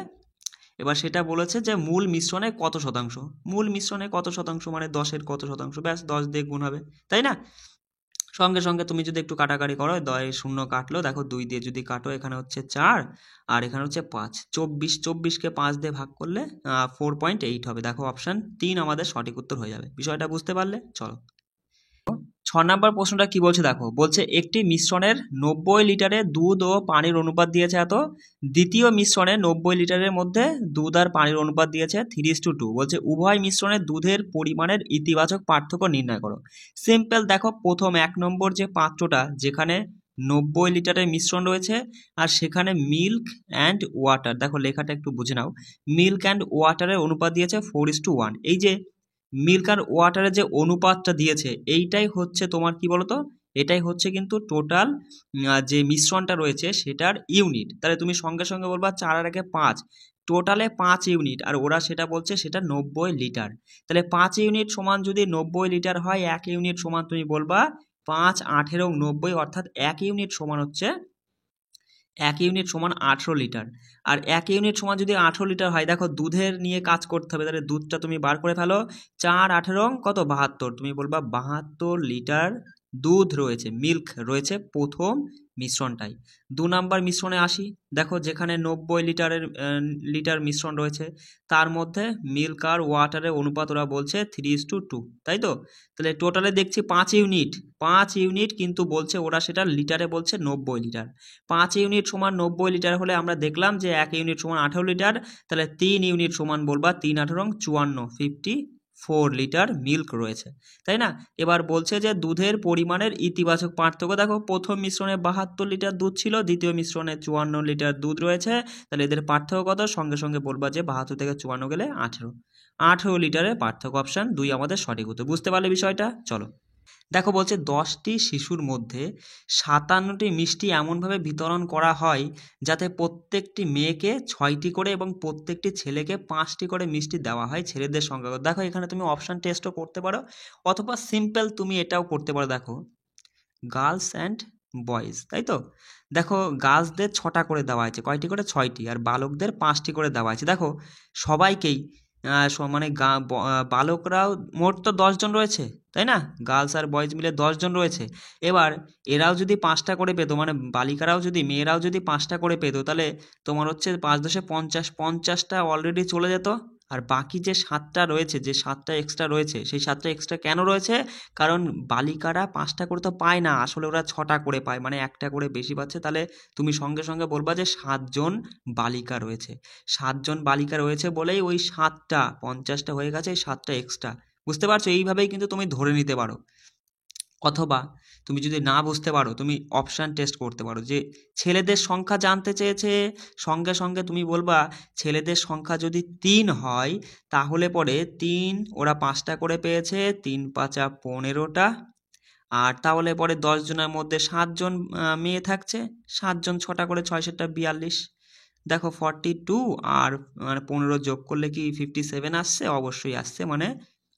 এবার সেটা বলেছে যে মূল মিশ্রণে কত শতাংশ, মূল মিশ্রণে কত শতাংশ মানে 10-এর কত শতাংশ, ব্যাস 10 দিয়ে গুণ হবে, তাই না? সঙ্গে সঙ্গে তুমি যদি একটু কাটাকাটি করো, 0 কাটলো, দেখো 2 দিয়ে যদি কাটো, এখানে হচ্ছে 4 আর এখানে হচ্ছে 5, 24কে 5 দিয়ে ভাগ করলে 4.8 হবে। দেখো অপশান 3 আমাদের সঠিক উত্তর হয়ে যাবে। বিষয়টা বুঝতে পারলে? চলো 6 নাম্বার প্রশ্নটা কি বলছে দেখো, বলছে একটি মিশ্রণের 90 লিটারে দুধ ও পানির অনুপাত দিয়েছে এত, দ্বিতীয় মিশ্রণে 90 লিটারের মধ্যে দুধ আর পানির অনুপাত দিয়েছে 3:2। বলছে উভয় মিশ্রণে দুধের পরিমাণের ইতিবাচক পার্থক্য নির্ণয় করো। সিম্পল, দেখো প্রথম 1 নম্বর যে পাত্রটা যেখানে 90 লিটারের মিশ্রণ রয়েছে আর সেখানে মিল্ক অ্যান্ড ওয়াটার, দেখো লেখাটা একটু বুঝে নাও, মিল্ক অ্যান্ড ওয়াটারের অনুপাত দিয়েছে 4:1। এই যে মিল্ক আর ওয়াটারের যে অনুপাতটা দিয়েছে এইটাই হচ্ছে তোমার কি বলতো, এটাই হচ্ছে কিন্তু টোটাল যে মিশ্রণটা রয়েছে সেটার ইউনিট। তাহলে তুমি সঙ্গে সঙ্গে বলবা 4 আর 5, টোটালে 5 ইউনিট, আর ওরা সেটা বলছে সেটা 90 লিটার। তাহলে 5 ইউনিট সমান যদি 90 লিটার হয়, 1 ইউনিট সমান তুমি বলবা 5, 8 এবং 90, অর্থাৎ 1 ইউনিট সমান হচ্ছে 1 ইউনিট সমান 18 লিটার। আর 1 ইউনিট সমান যদি 18 লিটার হয়, দেখো দুধের নিয়ে কাজ করতে হবে, তাহলে দুধটা তুমি বার করে ফেলো, 4 18 কত 72, তুমি বলবা 72 লিটার দুধ রয়েছে, মিল্ক রয়েছে প্রথম মিশ্রণটাই। 2 নাম্বার মিশ্রণে আসি, দেখো যেখানে 90 লিটার মিশ্রণ রয়েছে তার মধ্যে মিল্ক আর ওয়াটারের অনুপাত ওরা বলছে 3:2, তাই তো? তাহলে টোটালে দেখছি 5 ইউনিট, 5 ইউনিট, কিন্তু বলছে ওরা সেটা লিটারে বলছে 90 লিটার। 5 ইউনিট সমান 90 লিটার হলে আমরা দেখলাম যে 1 ইউনিট সমান 18 লিটার, তাহলে 3 ইউনিট সমান বলবা 3 18 54, 54 লিটার মিল্ক রয়েছে, তাই না? এবার বলছে যে দুধের পরিমাণের ইতিবাচক পার্থক্য, দেখো প্রথম মিশ্রণে 72 লিটার দুধ ছিল, দ্বিতীয় মিশ্রণে 54 লিটার দুধ রয়েছে, তাহলে এদের পার্থক্য কত? সঙ্গে সঙ্গে বলবা যে 72 থেকে 54 গেলে 18 লিটারের পার্থক্য। অপশান 2 আমাদের সঠিক উত্তর। বুঝতে পারলে বিষয়টা? চলো দেখো, বলছে 10টি শিশুর মধ্যে 57টি মিষ্টি এমনভাবে বিতরণ করা হয় যাতে প্রত্যেকটি মেয়েকে 6টি করে এবং প্রত্যেকটি ছেলেকে 5টি করে মিষ্টি দেওয়া হয় ছেলেদের সংখ্যা। দেখো এখানে তুমি অপশান টেস্টও করতে পারো অথবা সিম্পল তুমি এটাও করতে পারো। দেখো গার্লস অ্যান্ড বয়েজ, তাই তো? দেখো গার্লসদের 6টা করে দেওয়া হয়েছে, কয়টি করে? 6টি, আর বালকদের 5টি করে দেওয়া হয়েছে। দেখো সবাইকেই মানে বালকরাও মোট তো 10 জন রয়েছে, তাই না? গার্লস আর বয়েজ মিলে 10 জন রয়েছে। এবার এরাও যদি 5টা করে পেতো, মানে বালিকারাও যদি, মেয়েরাও যদি 5টা করে পেতো, তাহলে তোমার হচ্ছে 5 10 50, 50টা অলরেডি চলে যেত। আর বাকি যে 7টা রয়েছে, যে 7টা এক্সট্রা রয়েছে, সেই 7টা এক্সট্রা কেন রয়েছে? কারণ বালিকারা 5টা করে তো পায় না, আসলে ওরা 6টা করে পায়, মানে একটা করে বেশি পাচ্ছে। তাহলে তুমি সঙ্গে সঙ্গে বলবা যে 7 জন বালিকা রয়েছে, 7 জন বালিকা রয়েছে বলেই ওই 7টা 50টা হয়ে গেছে, এই 7টা এক্সট্রা। বুঝতে পারছো? এইভাবেই কিন্তু তুমি ধরে নিতে পারো। অথবা তুমি যদি না বুঝতে পারো, তুমি অপশান টেস্ট করতে পারো, যে ছেলেদের সংখ্যা জানতে চেয়েছে, সঙ্গে সঙ্গে তুমি বলবা ছেলেদের সংখ্যা যদি 3 হয় তাহলে পরে 3, ওরা 5টা করে পেয়েছে, 3 5 15টা, আর তাহলে পরে 10 জনের মধ্যে 7 জন মেয়ে থাকছে, 7 জন 6টা করে 6 7 42, দেখো 42, আর মানে 15 যোগ করলে কি 57 আসছে? অবশ্যই আসছে, মানে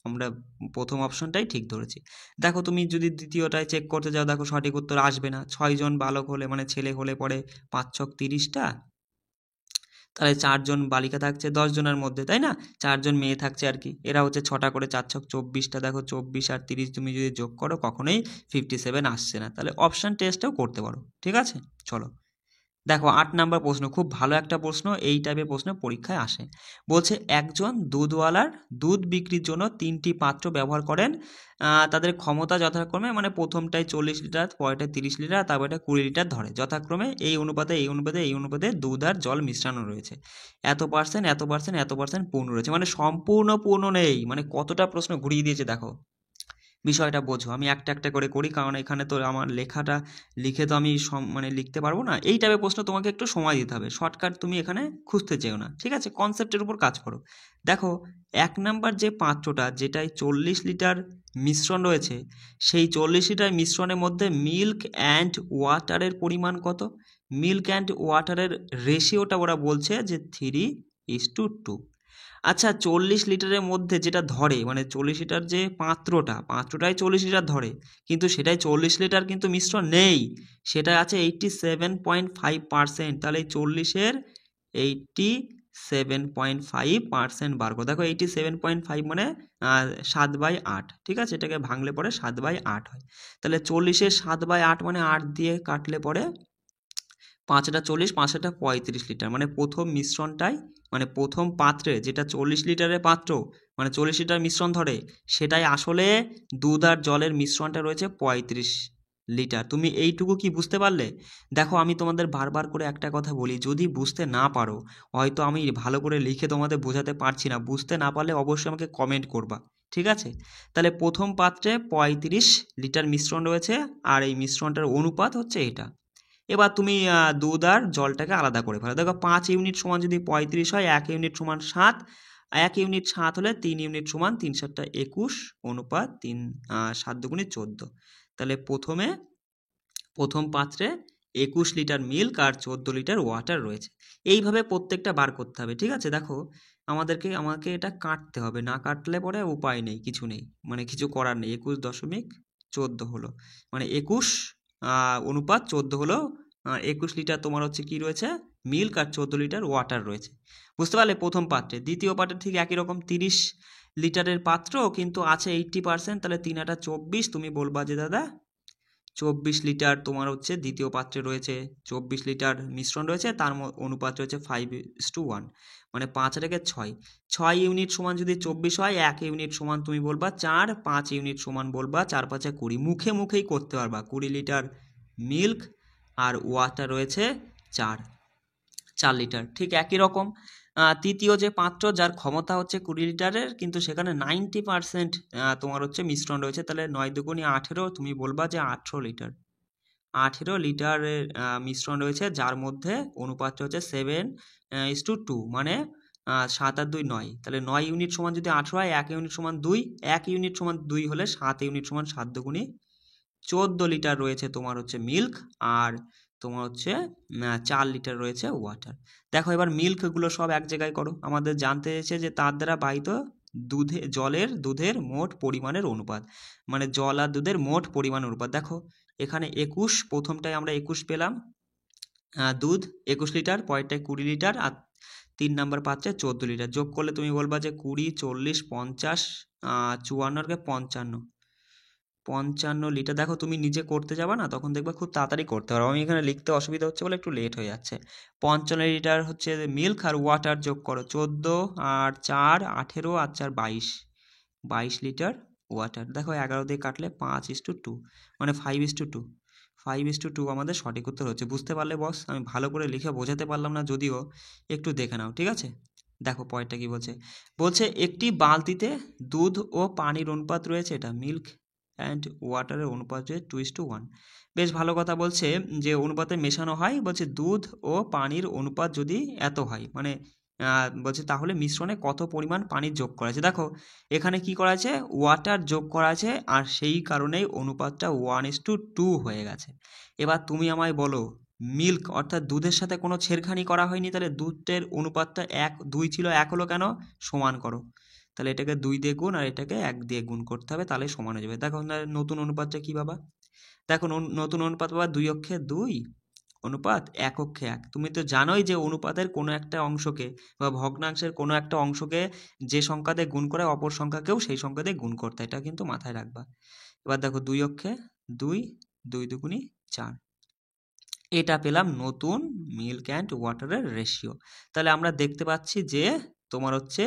আমরা প্রথম অপশনটাই ঠিক ধরেছি। দেখো তুমি যদি দ্বিতীয়টায় চেক করতে যাও, দেখো সঠিক উত্তর আসবে না। 6 জন বালক হলে, মানে ছেলে হলে পরে 5 ছক 30টা, তাহলে 4 জন বালিকা থাকছে 10 জনের মধ্যে, তাই না? 4 জন মেয়ে থাকছে আর কি, এরা হচ্ছে 6টা করে 4 ছক 24টা, দেখো 24 আর 30 তুমি যদি যোগ করো কখনোই 57 আসছে না। তাহলে অপশান টেস্টও করতে পারো, ঠিক আছে? চলো দেখো 8 নাম্বার প্রশ্ন, খুব ভালো একটা প্রশ্ন, এই টাইপের প্রশ্ন পরীক্ষায় আসে। বলছে একজন দুধওয়ালার দুধ বিক্রির জন্য 3টি পাত্র ব্যবহার করেন, তাদের ক্ষমতা যথাক্রমে, মানে প্রথমটায় 40 লিটার, পরেরটায় 30 লিটার, তারপরটা 20 লিটার ধরে, যথাক্রমে এই অনুপাতে এই অনুপাতে এই অনুপাতে দুধ আর জল মিশ্রানো রয়েছে, এত পার্সেন্ট এত পার্সেন্ট এত পার্সেন্ট পূর্ণ রয়েছে, মানে সম্পূর্ণ পূর্ণ নেই। মানে কতটা প্রশ্ন ঘুরিয়ে দিয়েছে দেখো, বিষয়টা বোঝো। আমি একটা একটা করে করি, কারণ এখানে তো আমার লেখাটা লিখে তো আমি মানে লিখতে পারবো না। এই টাইপের প্রশ্ন তোমাকে একটু সময় দিতে হবে, শর্টকাট তুমি এখানে খুঁজতে চেও না, ঠিক আছে? কনসেপ্টের উপর কাজ করো। দেখো 1 নাম্বার যে পাত্রটা যেটায় 40 লিটার মিশ্রণ রয়েছে, সেই 40 লিটার মিশ্রণের মধ্যে মিল্ক অ্যান্ড ওয়াটারের পরিমাণ কত? মিল্ক অ্যান্ড ওয়াটারের রেশিওটা ওরা বলছে যে 3:2। আচ্ছা 40 লিটারের মধ্যে যেটা ধরে মানে 40 লিটার যে পাত্রটাই 40 লিটার ধরে, কিন্তু সেটাই 40 লিটার কিন্তু মিশ্রণ নেই, সেটা আছে 87.5%। তাহলে এই 40-এর 87.5% বার করো। দেখো 87.5 মানে 7/8, ঠিক আছে, এটাকে ভাঙলে পরে 7/8 হয়। তাহলে 40-এর 7/8 মানে 8 দিয়ে কাটলে পরে 5-টা 40, 5-টা 35 লিটার, মানে প্রথম মিশ্রণটাই মানে প্রথম পাত্রে যেটা 40 লিটারের পাত্র মানে 40 লিটার মিশ্রণ ধরে, সেটাই আসলে দুধ আর জলের মিশ্রণটা রয়েছে 35 লিটার। তুমি এইটুকু কি বুঝতে পারলে? দেখো আমি তোমাদের বারবার করে একটা কথা বলি, যদি বুঝতে না পারো, হয়তো আমি ভালো করে লিখে তোমাদের বোঝাতে পারছি না, বুঝতে না পারলে অবশ্যই আমাকে কমেন্ট করবা, ঠিক আছে? তাহলে প্রথম পাত্রে 35 লিটার মিশ্রণ রয়েছে আর এই মিশ্রণটার অনুপাত হচ্ছে এটা। এবার তুমি দুধ আর জলটাকে আলাদা করে ফেলো। দেখো 5 ইউনিট সমান যদি 35 হয়, 1 ইউনিট সমান 7, 1 ইউনিট 7 হলে 3 ইউনিট সমান 3 7 21 অনুপাত 3 7 দুগুণে 14। তাহলে প্রথম পাত্রে 21 লিটার মিল্ক আর 14 লিটার ওয়াটার রয়েছে। এইভাবে প্রত্যেকটা বার করতে হবে, ঠিক আছে? দেখো আমাকে এটা কাটতে হবে, না কাটলে পরে উপায় নেই, কিছু নেই, মানে কিছু করার নেই। 21.14 হলো, মানে 21 অনুপাত 14 হলো 21 লিটার তোমার হচ্ছে কি রয়েছে, মিল্ক আর 14 লিটার ওয়াটার রয়েছে। বুঝতে পারলে? প্রথম পাত্রে। দ্বিতীয় পাত্রে ঠিক একই রকম 30 লিটারের পাত্র কিন্তু আছে 80%, তাহলে 3 আটা 24, তুমি বলবা যে দাদা 24 লিটার তোমার হচ্ছে দ্বিতীয় পাত্রে রয়েছে, 24 লিটার মিশ্রণ রয়েছে, তার অনুপাত রয়েছে 5:1, মানে 5 আর 6, 6 ইউনিট সমান যদি 24 হয়, 1 ইউনিট সমান তুমি বলবা 4, 5 ইউনিট সমান বলবা 4 5 20, মুখেই করতে পারবা। 20 লিটার মিল্ক আর ওয়াটার রয়েছে 4 লিটার। ঠিক একই রকম তৃতীয় যে পাত্র যার ক্ষমতা হচ্ছে 20 লিটারের, কিন্তু সেখানে 90% তোমার হচ্ছে মিশ্রণ রয়েছে, তাহলে 9 দুগুণে 18, তুমি বলবা যে 18 লিটার। 18 লিটারের মিশ্রণ রয়েছে, যার মধ্যে অনুপাতটা হচ্ছে 7:2, মানে 7 আর 2 9, তাহলে 9 ইউনিট সমান যদি 18 হয়, 1 ইউনিট সমান 2, 1 ইউনিট সমান 2 হলে 7 ইউনিট সমান 7 দুগুণে 14 লিটার রয়েছে তোমার হচ্ছে মিল্ক, আর তোমার হচ্ছে 4 লিটার রয়েছে ওয়াটার। দেখো এবার মিল্কগুলো সব এক জায়গায় করো। আমাদের জানতে চেয়েছে যে তার দ্বারা বাহিত দুধের মোট পরিমাণের অনুপাত, মানে জল আর দুধের মোট পরিমাণ অনুপাত। দেখো এখানে 21, প্রথমটায় আমরা 21 পেলাম, দুধ 21 লিটার, পরেরটায় 20 লিটার, আর 3 নাম্বার পাত্রে 14 লিটার। যোগ করলে তুমি বলবা যে 20 40 50 54 আর 55 লিটার। দেখো তুমি নিজে করতে যাবা না, তখন দেখবা খুব তাড়াতাড়ি করতে পারো, আমি এখানে লিখতে অসুবিধা হচ্ছে বলে একটু লেট হয়ে যাচ্ছে। 55 লিটার হচ্ছে মিল্ক আর ওয়াটার, যোগ করো 14 আর 4 18 আর 4 22 লিটার ওয়াটার। দেখো 11 দিয়ে কাটলে 5:2, মানে 5:2 আমাদের সঠিক উত্তর হচ্ছে। বুঝতে পারলে বস? আমি ভালো করে লিখে বোঝাতে পারলাম না যদিও, একটু দেখে নাও, ঠিক আছে? দেখো পরেরটা কি বলছে একটি বালতিতে দুধ ও পানির অনুপাত রয়েছে, এটা মিল্ক অ্যান্ড ওয়াটারের অনুপাত হচ্ছে 2:1। বেশ ভালো কথা বলছে যে অনুপাতে মেশানো হয়, বলছে দুধ ও পানির অনুপাত যদি এত হয়, মানে বলছে তাহলে মিশ্রণে কত পরিমাণ পানি যোগ করা আছে। দেখো এখানে কি করা আছে, ওয়াটার যোগ করা আছে, আর সেই কারণেই অনুপাতটা 1:2 হয়ে গেছে। এবার তুমি আমায় বলো, মিল্ক অর্থাৎ দুধের সাথে কোনো ছেড়খানি করা হয়নি, তাহলে দুধের অনুপাতটা 2 ছিল, 1 হলো কেন? সমান করো। তাহলে এটাকে 2 দিয়ে গুণ আর এটাকে 1 দিয়ে গুণ করতে হবে, তাহলে সমান হয়ে যাবে। দেখো নতুন অনুপাতটা কি বাবা? দেখো নতুন অনুপাত বাবা 2 অক্ষে 2 অনুপাত 1 অক্ষে 1। তুমি তো জানোই যে অনুপাতের কোনো একটা অংশকে বা ভগ্নাংশের কোনো একটা অংশকে যে সংখ্যা দিয়ে গুণ করে, অপর সংখ্যাকেও সেই সংখ্যা দিয়ে গুণ করতে, এটা কিন্তু মাথায় রাখবা। এবার দেখো 2 অক্ষে 2, 2 দুগুণে 4, এটা পেলাম নতুন মিল্ক অ্যান্ড ওয়াটারের রেশিও। তাহলে আমরা দেখতে পাচ্ছি যে তোমার হচ্ছে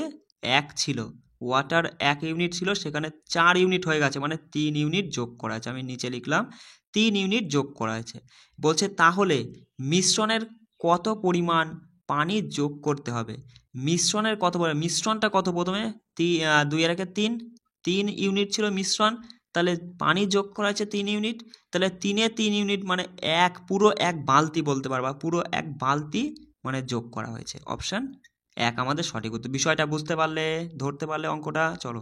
1 ছিল, ওয়াটার 1 ইউনিট ছিল, সেখানে 4 ইউনিট হয়ে গেছে, মানে 3 ইউনিট যোগ করা আছে। আমি নিচে লিখলাম 3 ইউনিট যোগ করা আছে। বলছে তাহলে মিশ্রণের কত পরিমাণ পানি যোগ করতে হবে? মিশ্রণটা কত? প্রথমে 2 এর 3 ইউনিট ছিল মিশ্রণ, তাহলে পানি যোগ করা আছে 3 ইউনিট, তাহলে 3 ইউনিট মানে পুরো এক বালতি বলতে পারবা, পুরো এক বালতি মানে যোগ করা হয়েছে। অপশান 1 আমাদের সঠিক উত্তর। বিষয়টা বুঝতে পারলে, ধরতে পারলে অঙ্কটা? চলো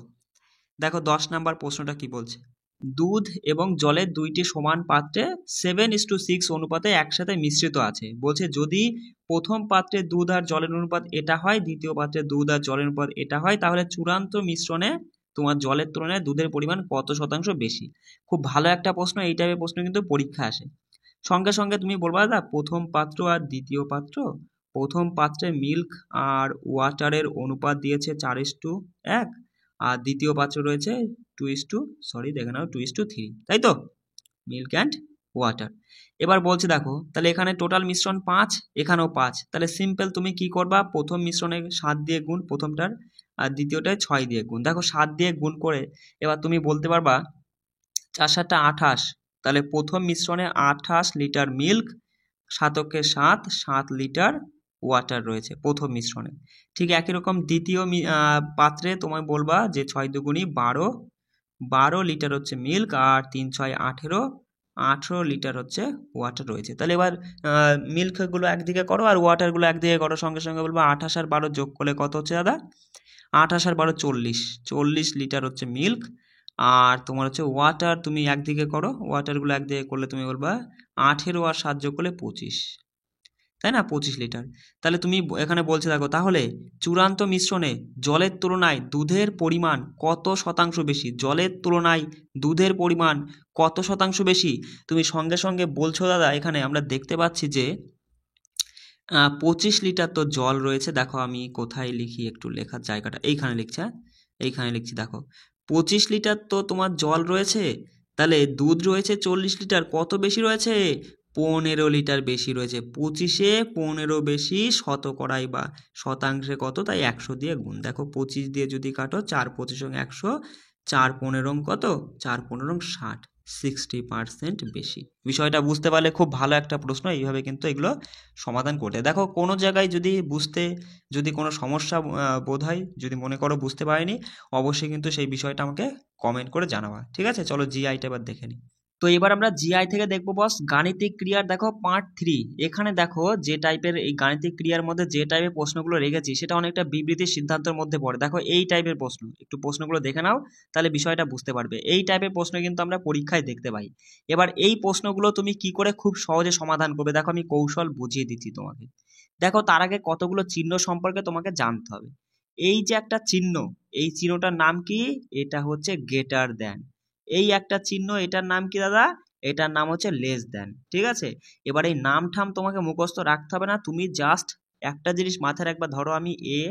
দেখো 10 নাম্বার প্রশ্নটা কি বলছে। দুধ এবং জলের দুইটি সমান পাত্রে 7:6 অনুপাতে একসাথে মিশ্রিত আছে। বলছে যদি প্রথম পাত্রে দুধ আর জলের অনুপাত এটা হয়, দ্বিতীয় পাত্রে দুধ আর জলের অনুপাত এটা হয়, তাহলে চূড়ান্ত মিশ্রণে তোমার জলের তুলনায় দুধের পরিমাণ কত শতাংশ বেশি। খুব ভালো একটা প্রশ্ন, এই টাইপের প্রশ্ন কিন্তু পরীক্ষা আসে। সঙ্গে সঙ্গে তুমি বলবা দাদা প্রথম পাত্র আর দ্বিতীয় পাত্র, প্রথম পাত্রে মিল্ক আর ওয়াটারের অনুপাত দিয়েছে 4:1, আর দ্বিতীয় পাত্র রয়েছে 2:3, তাই তো, মিল্ক অ্যান্ড ওয়াটার। এবার বলছে দেখো তাহলে এখানে টোটাল মিশ্রণ 5, এখানেও 5, তাহলে সিম্পল তুমি কি করবা, প্রথম মিশ্রণে 7 দিয়ে গুণ প্রথমটার, আর দ্বিতীয়টায় 6 দিয়ে গুণ। দেখো 7 দিয়ে গুণ করে এবার তুমি বলতে পারবা 4×7 28, তাহলে প্রথম মিশ্রণে 28 লিটার মিল্ক, 7 7 লিটার ওয়াটার রয়েছে প্রথম মিশ্রণে। ঠিক একই রকম দ্বিতীয় পাত্রে তোমায় বলবা যে 6 দুগুণী 12 লিটার হচ্ছে মিল্ক, আর 3 6 18 লিটার হচ্ছে ওয়াটার রয়েছে। তাহলে এবার মিল্কগুলো একদিকে করো আর ওয়াটারগুলো একদিকে করো, সঙ্গে সঙ্গে বলবো 28 আর 12 যোগ করলে কত হচ্ছে দাদা, 28 আর 12 40 লিটার হচ্ছে মিল্ক, আর তোমার হচ্ছে ওয়াটার তুমি একদিকে করো, ওয়াটারগুলো একদিকে করলে তুমি বলবা 18 আর 7 যোগ করলে 25, তাই না, 25 লিটার। তাহলে তুমি এখানে বলছে দেখো তাহলে চূড়ান্ত মিশ্রণে জলের তুলনায় দুধের পরিমাণ কত শতাংশ বেশি, জলের তুলনায় দুধের পরিমাণ কত শতাংশ বেশি। তুমি সঙ্গে সঙ্গে বলছো দাদা এখানে আমরা দেখতে পাচ্ছি যে 25 লিটার তো জল রয়েছে। দেখো আমি কোথায় লিখি, একটু লেখার জায়গাটা এইখানে লিখছি, হ্যাঁ এইখানে লিখছি। দেখো 25 লিটার তো তোমার জল রয়েছে, তাহলে দুধ রয়েছে 40 লিটার, কত বেশি রয়েছে, 15 লিটার বেশি রয়েছে। 25-এ 15 বেশি, শতকরাই বা শতাংশে কত, তাই 100 দিয়ে গুণ। দেখো 25 দিয়ে যদি কাটো 4 25 100, 4 15 কত, 4 15 60, 60% বেশি। বিষয়টা বুঝতে পারলে খুব ভালো একটা প্রশ্ন, এইভাবে কিন্তু এগুলো সমাধান করতে। দেখো কোনো জায়গায় যদি যদি কোনো সমস্যা বোধ হয়, যদি মনে করো বুঝতে পারিনি, অবশ্যই কিন্তু সেই বিষয়টা আমাকে কমেন্ট করে জানাবা, ঠিক আছে। চলো জিআইটা এবার দেখে নিই। তো এবার আমরা জিআই থেকে দেখবো বস গাণিতিক ক্রিয়ার, দেখো পার্ট 3। এখানে দেখো যে টাইপের এই গাণিতিক ক্রিয়ার মধ্যে যে টাইপের প্রশ্নগুলো রেখেছি সেটা অনেকটা বিবৃতির সিদ্ধান্তের মধ্যে পড়ে। দেখো এই টাইপের প্রশ্ন, একটু প্রশ্নগুলো দেখে নাও তাহলে বিষয়টা বুঝতে পারবে। এই টাইপের প্রশ্ন কিন্তু আমরা পরীক্ষায় দেখতে পাই। এবার এই প্রশ্নগুলো তুমি কি করে খুব সহজে সমাধান করবে, দেখো আমি কৌশল বুঝিয়ে দিচ্ছি তোমাকে। দেখো তার আগে কতগুলো চিহ্ন সম্পর্কে তোমাকে জানতে হবে। এই যে একটা চিহ্ন, এই চিহ্নটার নাম কি, এটা হচ্ছে গ্রেটার দ্যান। এই একটা চিহ্ন, এটার নাম কি দাদা, এটার নাম হচ্ছে লেস দ্যান, ঠিক আছে। এবার এই নাম ঠাম তোমাকে মুখস্থ রাখতে হবে না, তুমি জাস্ট একটা জিনিস মাথায় রাখবা, ধরো আমি এ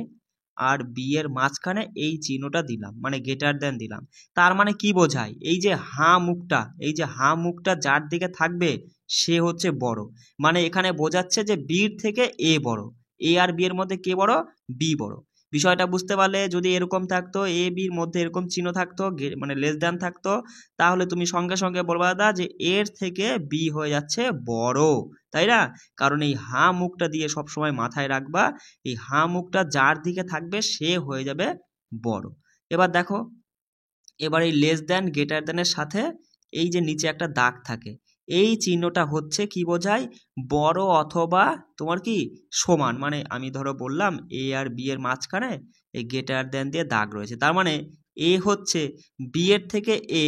আর বি এর মাঝখানে এই চিহ্নটা দিলাম, মানে গ্রেটার দ্যান দিলাম। তার মানে কি বোঝায়, এই যে হা মুখটা যার দিকে থাকবে সে হচ্ছে বড়। মানে এখানে বোঝাচ্ছে যে বির থেকে এ বড়, এ আর বি এর মধ্যে কে বড়, বি বড়। বিষয়টা বুঝতে পারলে, যদি এরকম থাকতো এ বির মধ্যে এরকম চিহ্ন থাকতো মানে লেস দ্যান থাকতো, তাহলে তুমি সঙ্গে সঙ্গে বলবা দাদা যে এর থেকে বি হয়ে যাচ্ছে বড়, তাই না। কারণ এই হা মুখটা দিয়ে সব সময় মাথায় রাখবা, এই হা মুখটা যার দিকে থাকবে সে হয়ে যাবে বড়। এবার দেখো, এবার এই লেস দ্যান গ্রেটার দ্যানের সাথে এই যে নিচে একটা দাগ থাকে, এই চিহ্নটা হচ্ছে কি বোঝায়, বড় অথবা তোমার কি সমান। মানে আমি ধরো বললাম এ আর বি এর মাঝখানে এই গ্রেটার দ্যান দিয়ে দাগ রয়েছে, তার মানে এ হচ্ছে বি এর থেকে এ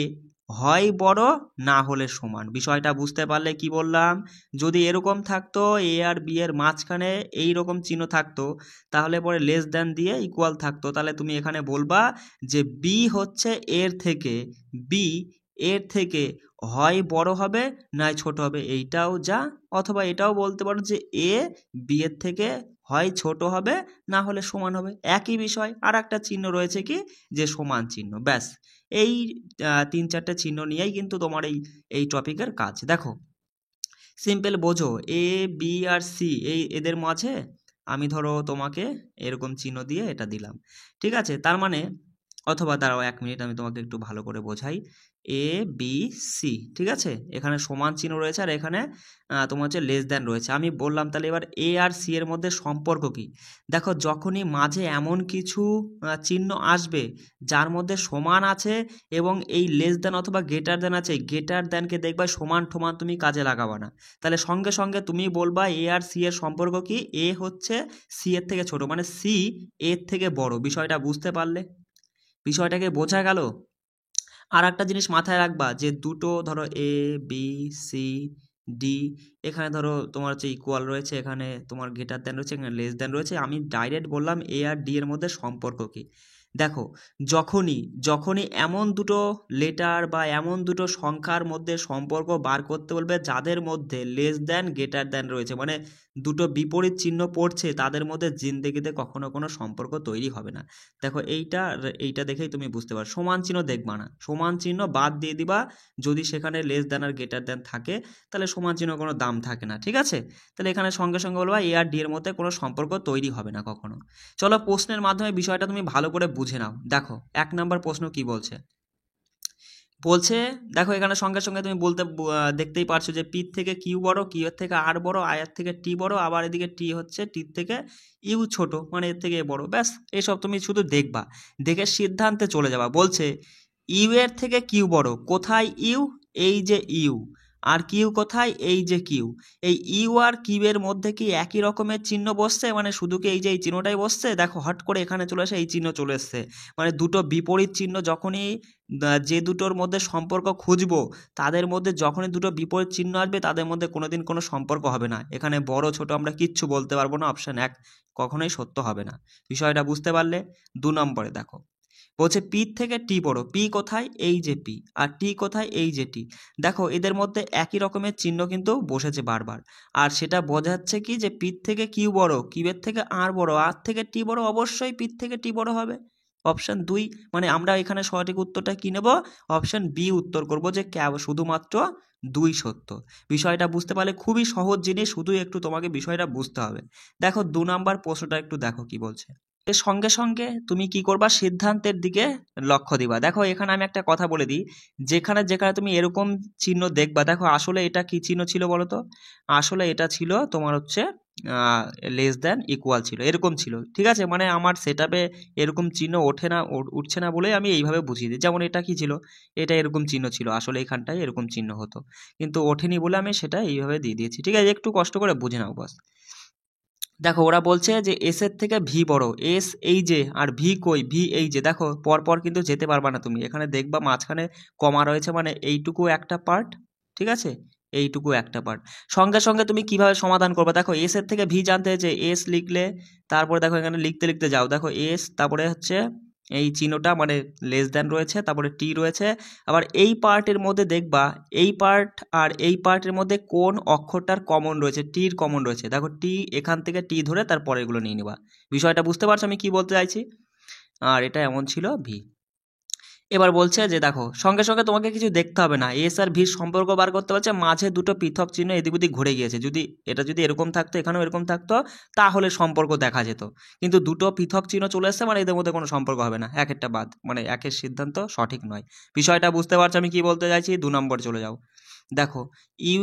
হয় বড় না হলে সমান। বিষয়টা বুঝতে পারলে, কি বললাম, যদি এরকম থাকতো এ আর বি এর মাঝখানে এই রকম চিহ্ন থাকতো, তাহলে পরে লেস দ্যান দিয়ে ইকুয়াল থাকতো, তাহলে তুমি এখানে বলবা যে বি হচ্ছে বি এর থেকে হয় বড় হবে নয় ছোট হবে, এইটাও যা, অথবা এটাও বলতে পারো যে এ বি এর থেকে হয় ছোট হবে না হলে সমান হবে, একই বিষয়। আর একটা চিহ্ন রয়েছে কি, যে সমান চিহ্ন, ব্যাস। এই 3-4টে চিহ্ন নিয়েই কিন্তু তোমার এই টপিকের কাজ। দেখো সিম্পল বোঝো, এ বি আর সি এই এদের মাঝে আমি ধরো তোমাকে এরকম চিহ্ন দিয়ে এটা দিলাম, ঠিক আছে। তার মানে, অথবা দাঁড়াও 1 মিনিট আমি তোমাকে একটু ভালো করে বোঝাই, এ বি সি, ঠিক আছে, এখানে সমান চিহ্ন রয়েছে আর এখানে তোমার হচ্ছে লেস দ্যান রয়েছে। আমি বললাম তাহলে এবার এ আর সি এর মধ্যে সম্পর্ক কি। দেখো যখনই মাঝে এমন কিছু চিহ্ন আসবে যার মধ্যে সমান আছে এবং এই লেস দ্যান অথবা গ্রেটার দ্যান আছে, গ্রেটার দ্যানকে দেখবা সমান ঠমান তুমি কাজে লাগাবা না, তাহলে সঙ্গে সঙ্গে তুমি বলবা এ আর সি এর সম্পর্ক কি, এ হচ্ছে সি এর থেকে ছোট, মানে সি এর থেকে বড়। বিষয়টা বুঝতে পারলে, বিষয়টাকে বোঝা গেল। আর একটা জিনিস মাথায় রাখবা যে দুটো ধরো এ বি সি ডি, এখানে ধরো তোমার হচ্ছে ইকুয়াল রয়েছে, এখানে তোমার গ্রেটার দ্যান রয়েছে, এখানে লেস দ্যান রয়েছে। আমি ডাইরেক্ট বললাম এ আর ডি এর মধ্যে সম্পর্ক কি। দেখো যখনই যখনই এমন দুটো লেটার বা এমন দুটো সংখ্যার মধ্যে সম্পর্ক বার করতে বলবে যাদের মধ্যে লেস দ্যান গ্রেটার দ্যান রয়েছে, মানে দুটো বিপরীত চিহ্ন পড়ছে, তাদের মধ্যে জিন্দেগিতে কখনো কোনো সম্পর্ক তৈরি হবে না। দেখো এইটা দেখেই তুমি বুঝতে পারো। সমান চিহ্ন দেখবা না, সমান চিহ্ন বাদ দিয়ে দিবা। যদি সেখানে লেস দ্যান আর গ্রেটার দ্যান থাকে তাহলে সমান চিহ্ন কোনো দাম থাকে না, ঠিক আছে। তাহলে এখানে সঙ্গে সঙ্গে বলবা এ আর ডি এর মধ্যে কোনো সম্পর্ক তৈরি হবে না কখনো। চলো প্রশ্নের মাধ্যমে বিষয়টা তুমি ভালো করে বুঝে নাও। দেখো 1 নম্বর প্রশ্ন কি বলছে। দেখো এখানে সঙ্গে সঙ্গে তুমি দেখতেই পারছো যে পি থেকে কিউ বড়, কিউ এর থেকে আর বড়, আই এর থেকে টি বড়, আবার এদিকে টি হচ্ছে টির থেকে ইউ ছোট, মানে এর থেকে এ বড়। ব্যাস এসব তুমি শুধু দেখবা, দেখে সিদ্ধান্তে চলে যাবা। বলছে ইউ এর থেকে কিউ বড়, কোথায় ইউ, এই যে ইউ, আর কিউ কোথায়, এই যে কিউ। এই ইউ আর কিউ এর মধ্যে কি একই রকমের চিহ্ন বসছে, মানে শুধু কি এই যে এই চিহ্নটাই বসছে। দেখো হট করে এখানে চলে আসে এই চিহ্ন চলে এসছে, মানে দুটো বিপরীত চিহ্ন যখনই যে দুটোর মধ্যে সম্পর্ক খুঁজবো, তাদের মধ্যে যখনই দুটো বিপরীত চিহ্ন আসবে তাদের মধ্যে কোনোদিন কোনো সম্পর্ক হবে না। এখানে বড় ছোট আমরা কিচ্ছু বলতে পারবো না, অপশান 1 কখনোই সত্য হবে না। বিষয়টা বুঝতে পারলে। 2 নম্বরে দেখো বলছে পি থেকে টি বড়, পি কোথায়, এই যে পি, আর টি কোথায়, এই যে টি। দেখো এদের মধ্যে একই রকমের চিহ্ন কিন্তু বসেছে বারবার, আর সেটা বোঝাচ্ছে কি যে পি থেকে কিউ বড়, কিউ এর থেকে আর বড়, আর থেকে টি বড়, অবশ্যই পি থেকে টি বড় হবে। অপশান 2, মানে আমরা এখানে সঠিক উত্তরটা কি নেব, অপশান বি উত্তর করব, যে শুধুমাত্র 2 সত্য। বিষয়টা বুঝতে পারলে খুবই সহজ জিনিস, শুধু একটু তোমাকে বিষয়টা বুঝতে হবে। দেখো 2 নাম্বার প্রশ্নটা একটু দেখো কি বলছে। এর সঙ্গে সঙ্গে তুমি কি করবা, সিদ্ধান্তের দিকে লক্ষ্য দিবা। দেখো এখানে আমি একটা কথা বলে দিই, যেখানে যেখানে তুমি এরকম চিহ্ন দেখবা, দেখো আসলে এটা কি চিহ্ন ছিল বলো তো। আসলে এটা ছিল তোমার হচ্ছে লেস দ্যান ইকুয়াল ছিল, এরকম ছিল, ঠিক আছে। মানে আমার সেটআপে এরকম চিহ্ন উঠছে না বলে আমি এইভাবে বুঝিয়ে দিই। যেমন এটা কি ছিল, এটা এরকম চিহ্ন ছিল, আসলে এখানটায় এরকম চিহ্ন হতো, কিন্তু ওঠেনি বলে আমি সেটা এইভাবে দিয়ে দিয়েছি, ঠিক আছে। একটু কষ্ট করে বুঝে নাও বাস। দেখো ওরা বলছে যে এস এর থেকে ভি বড়, এস এই যে, আর ভি কই, ভি এই যে। দেখো পরপর কিন্তু যেতে পারবা না তুমি, এখানে দেখবা মাঝখানে কমা রয়েছে, মানে এইটুকু একটা পার্ট, ঠিক আছে, এইটুকু একটা পার্ট। সঙ্গে সঙ্গে তুমি কিভাবে সমাধান করবে, দেখো এস এর থেকে ভি জানতে হয়েছে, এস লিখলে, তারপরে দেখো এখানে লিখতে লিখতে যাও, দেখো এস, তারপরে হচ্ছে এই চিহ্নটা মানে লেস দ্যান রয়েছে, তারপরে টি রয়েছে। আবার এই পার্টের মধ্যে দেখবা, এই পার্ট আর এই পার্টের মধ্যে কোন অক্ষরটার কমন রয়েছে, টির কমন রয়েছে। দেখো টি, এখান থেকে টি ধরে তারপরে এগুলো নিয়ে নেবা। বিষয়টা বুঝতে পারছো আমি কি বলতে চাইছি। আর এটা এমন ছিল ভি। এবার বলছে যে দেখো সঙ্গে সঙ্গে তোমাকে কিছু দেখতে হবে না, এস আর ভির সম্পর্ক বার করতে পারছে, মাঝে দুটো পৃথক চিহ্ন এদিক ওদিক ঘুরে গিয়েছে। যদি এরকম থাকতো, এখানেও এরকম থাকতো, তাহলে সম্পর্ক দেখা যেত। কিন্তু দুটো পৃথক চিহ্ন চলে এসছে, মানে এদের মধ্যে কোনো সম্পর্ক হবে না, একটা বাদ, মানে একের সিদ্ধান্ত সঠিক নয়। বিষয়টা বুঝতে পারছো আমি কি বলতে চাইছি। 2 নম্বর চলে যাও। দেখো ইউ,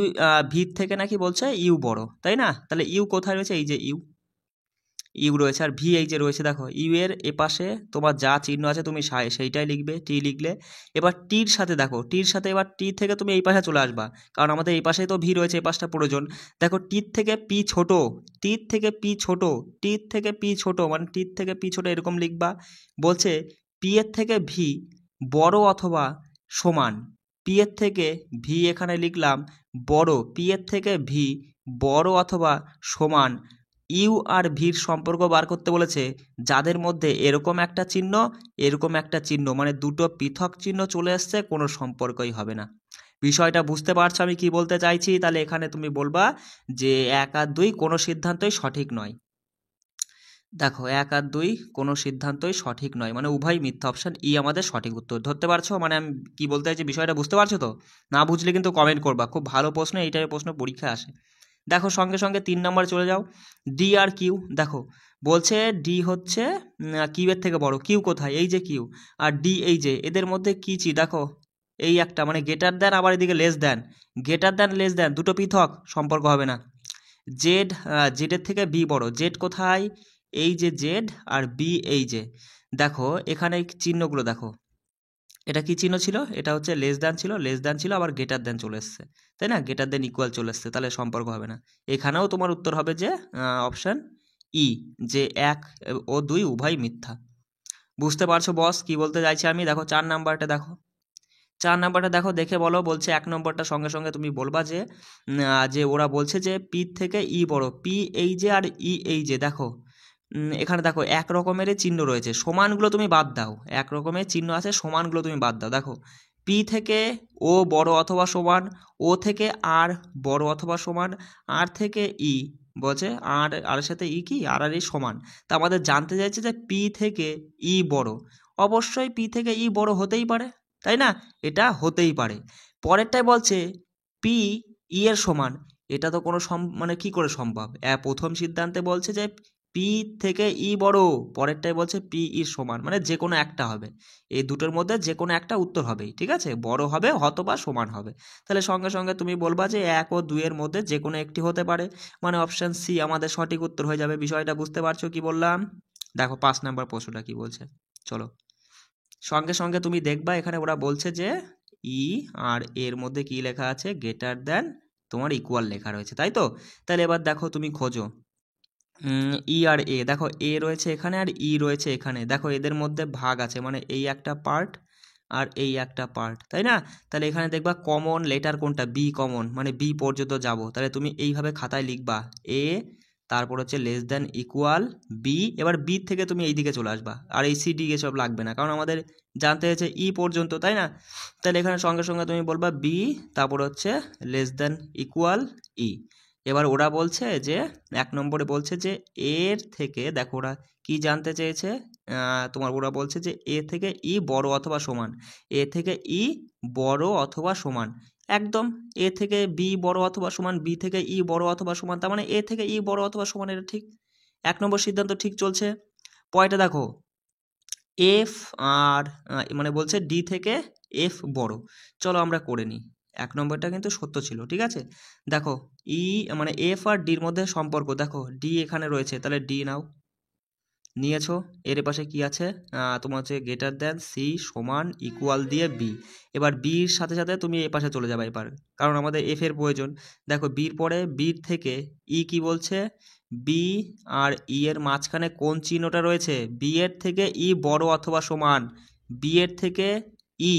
ভির থেকে নাকি বলছে ইউ বড়, তাই না। তাহলে ইউ কোথায় রয়েছে, এই যে ইউ, ইউ রয়েছে, আর ভি এই যে রয়েছে। দেখো ইউ এর এপাশে তোমার যা চিহ্ন আছে তুমি সেইটাই লিখবে, টি লিখলে। এবার টির সাথে দেখো, টির সাথে এবার টি থেকে তুমি এই পাশে চলে আসবা, কারণ আমাদের এই পাশেই তো ভি রয়েছে, এই পাশটা প্রয়োজন। দেখো টির থেকে পি ছোট, টির থেকে পি ছোট, টির থেকে পি ছোট, মানে টির থেকে পি ছোট এরকম লিখবা। বলছে পি এর থেকে ভি বড় অথবা সমান, পি এর থেকে ভি এখানে লিখলাম বড়, পি এর থেকে ভি বড় অথবা সমান। ইউ আর ভির সম্পর্ক বার করতে বলেছে, যাদের মধ্যে এরকম একটা চিহ্ন, এরকম একটা চিহ্ন, মানে দুটো পৃথক চিহ্ন চলে আসছে, কোনো সম্পর্কই হবে না। বিষয়টা বুঝতে পারছো আমি কি বলতে চাইছি। তাহলে এখানে তুমি বলবা যে 1 আর 2 কোনো সিদ্ধান্তই সঠিক নয়। দেখো 1 আর 2 কোনো সিদ্ধান্তই সঠিক নয়, মানে উভয় মিথ্যা, অপশান ই আমাদের সঠিক উত্তর। ধরতে পারছো, মানে আমি কি বলতে চাইছি, বিষয়টা বুঝতে পারছো তো। না বুঝলে কিন্তু কমেন্ট করবা, খুব ভালো প্রশ্ন, এই টাইপের প্রশ্ন পরীক্ষায় আসে। দেখো সঙ্গে সঙ্গে 3 নম্বর চলে যাও। ডি আর কিউ, দেখো বলছে ডি হচ্ছে কিউ এর থেকে বড়, কিউ কোথায়, এই যে কিউ, আর ডি এই যে, এদের মধ্যে কি দেখো এই একটা, মানে গ্রেটার দ্যান, আবার এদিকে less than, greater than less than, দুটো পৃথক, সম্পর্ক হবে না। জেড, জেডের থেকে বি বড়, জেড কোথায়, এই যে জেড, আর বি এই যে। দেখো এখানে চিহ্নগুলো দেখো, এটা কি চিহ্ন ছিল, এটা হচ্ছে লেস দ্যান ছিল, লেস দ্যান ছিল, আবার গ্রেটার দ্যান চলে এসছে, তাই না, গ্রেটার দ্যান ইকুয়াল চলে এসছে, তাহলে সম্পর্ক হবে না। এখানেও তোমার উত্তর হবে যে অপশান ই, যে 1 ও 2 উভয় মিথ্যা। বুঝতে পারছো বস কি বলতে চাইছি আমি। দেখো 4 নাম্বারটা দেখো, 4 নাম্বারটা দেখো, দেখে বলো। বলছে 1 নম্বরটা সঙ্গে সঙ্গে তুমি বলবা যে ওরা বলছে যে পি থেকে ই বড়, পি এই যে আর ই এই যে। দেখো এখানে দেখো এক রকমেরই চিহ্ন রয়েছে, সমানগুলো তুমি বাদ দাও, এক রকমের চিহ্ন আছে, সমানগুলো তুমি বাদ দাও। দেখো পি থেকে ও বড় অথবা সমান, ও থেকে আর বড় অথবা সমান, আর থেকে ই বলছে আর সাথে ই কি আর ই সমান। তা আমাদের জানতে চাইছে যে পি থেকে ই বড়, অবশ্যই পি থেকে ই বড় হতেই পারে, তাই না? এটা হতেই পারে। পরেরটাই বলছে পি ই এর সমান, এটা তো কোনো মানে কি করে সম্ভব? প্রথম সিদ্ধান্তে বলছে যে পি থেকে ই বড়, পরেরটাই বলছে পি ইর সমান, মানে যে কোনো একটা হবে, এই দুটোর মধ্যে যে কোনো একটা উত্তর হবেই, ঠিক আছে? বড় হবে অথবা সমান হবে। তাহলে সঙ্গে সঙ্গে তুমি বলবা যে 1 ও 2 এর মধ্যে যে কোনো একটি হতে পারে, মানে অপশান সি আমাদের সঠিক উত্তর হয়ে যাবে। বিষয়টা বুঝতে পারছো কি বললাম? দেখো 5 নাম্বার প্রশ্নটা কি বলছে, চলো সঙ্গে সঙ্গে তুমি দেখবা এখানে ওরা বলছে যে ই আর এর মধ্যে কি লেখা আছে, গ্রেটার দ্যান তোমার ইকুয়াল লেখা রয়েছে, তাই তো? তাহলে এবার দেখো তুমি খোঁজো ই আর এ। দেখো এ রয়েছে এখানে আর ই রয়েছে এখানে, দেখো এদের মধ্যে ভাগ আছে, মানে এই একটা পার্ট আর এই একটা পার্ট, তাই না? তাহলে এখানে দেখবা কমন লেটার কোনটা, বি কমন, মানে বি পর্যন্ত যাব। তাহলে তুমি এইভাবে খাতায় লিখবা এ, তারপর হচ্ছে লেস দ্যান ইকুয়াল বি, এবার বি থেকে তুমি এই দিকে চলে আসবা, আর এই সি ডি এসব লাগবে না, কারণ আমাদের জানতে হয়েছে ই পর্যন্ত, তাই না? তাহলে এখানে সঙ্গে সঙ্গে তুমি বলবা বি, তারপর হচ্ছে লেস দ্যান ইকুয়াল ই। এবার ওরা বলছে যে 1 নম্বরে বলছে যে এর থেকে, দেখো ওরা কি জানতে চেয়েছে, তোমার ওরা বলছে যে এ থেকে ই বড় অথবা সমান, এ থেকে ই বড় অথবা সমান, একদম এ থেকে বি বড় অথবা সমান, বি থেকে ই বড় অথবা সমান, তার মানে এ থেকে ই বড় অথবা সমান, এটা ঠিক। 1 নম্বর সিদ্ধান্ত ঠিক চলছে। পয়টা দেখো এফ আর মানে বলছে ডি থেকে এফ বড়, চলো আমরা করে নিই। 1 নম্বরটা কিন্তু সত্য ছিল, ঠিক আছে? দেখো ই মানে এফ আর ডির মধ্যে সম্পর্ক, দেখো ডি এখানে রয়েছে, তাহলে ডি নাও, নিয়েছো। এর পাশে কি আছে, তোমার হচ্ছে গ্রেটার দ্যান সি সমান ইকুয়াল দিয়ে বি। এবার বির সাথে সাথে তুমি এ পাশে চলে যাবে এবার, কারণ আমাদের এফ এর প্রয়োজন। দেখো বির পরে বির থেকে ই কি বলছে, বি আর ই এর মাঝখানে কোন চিহ্নটা রয়েছে, বি এর থেকে ই বড় অথবা সমান, বি এর থেকে ই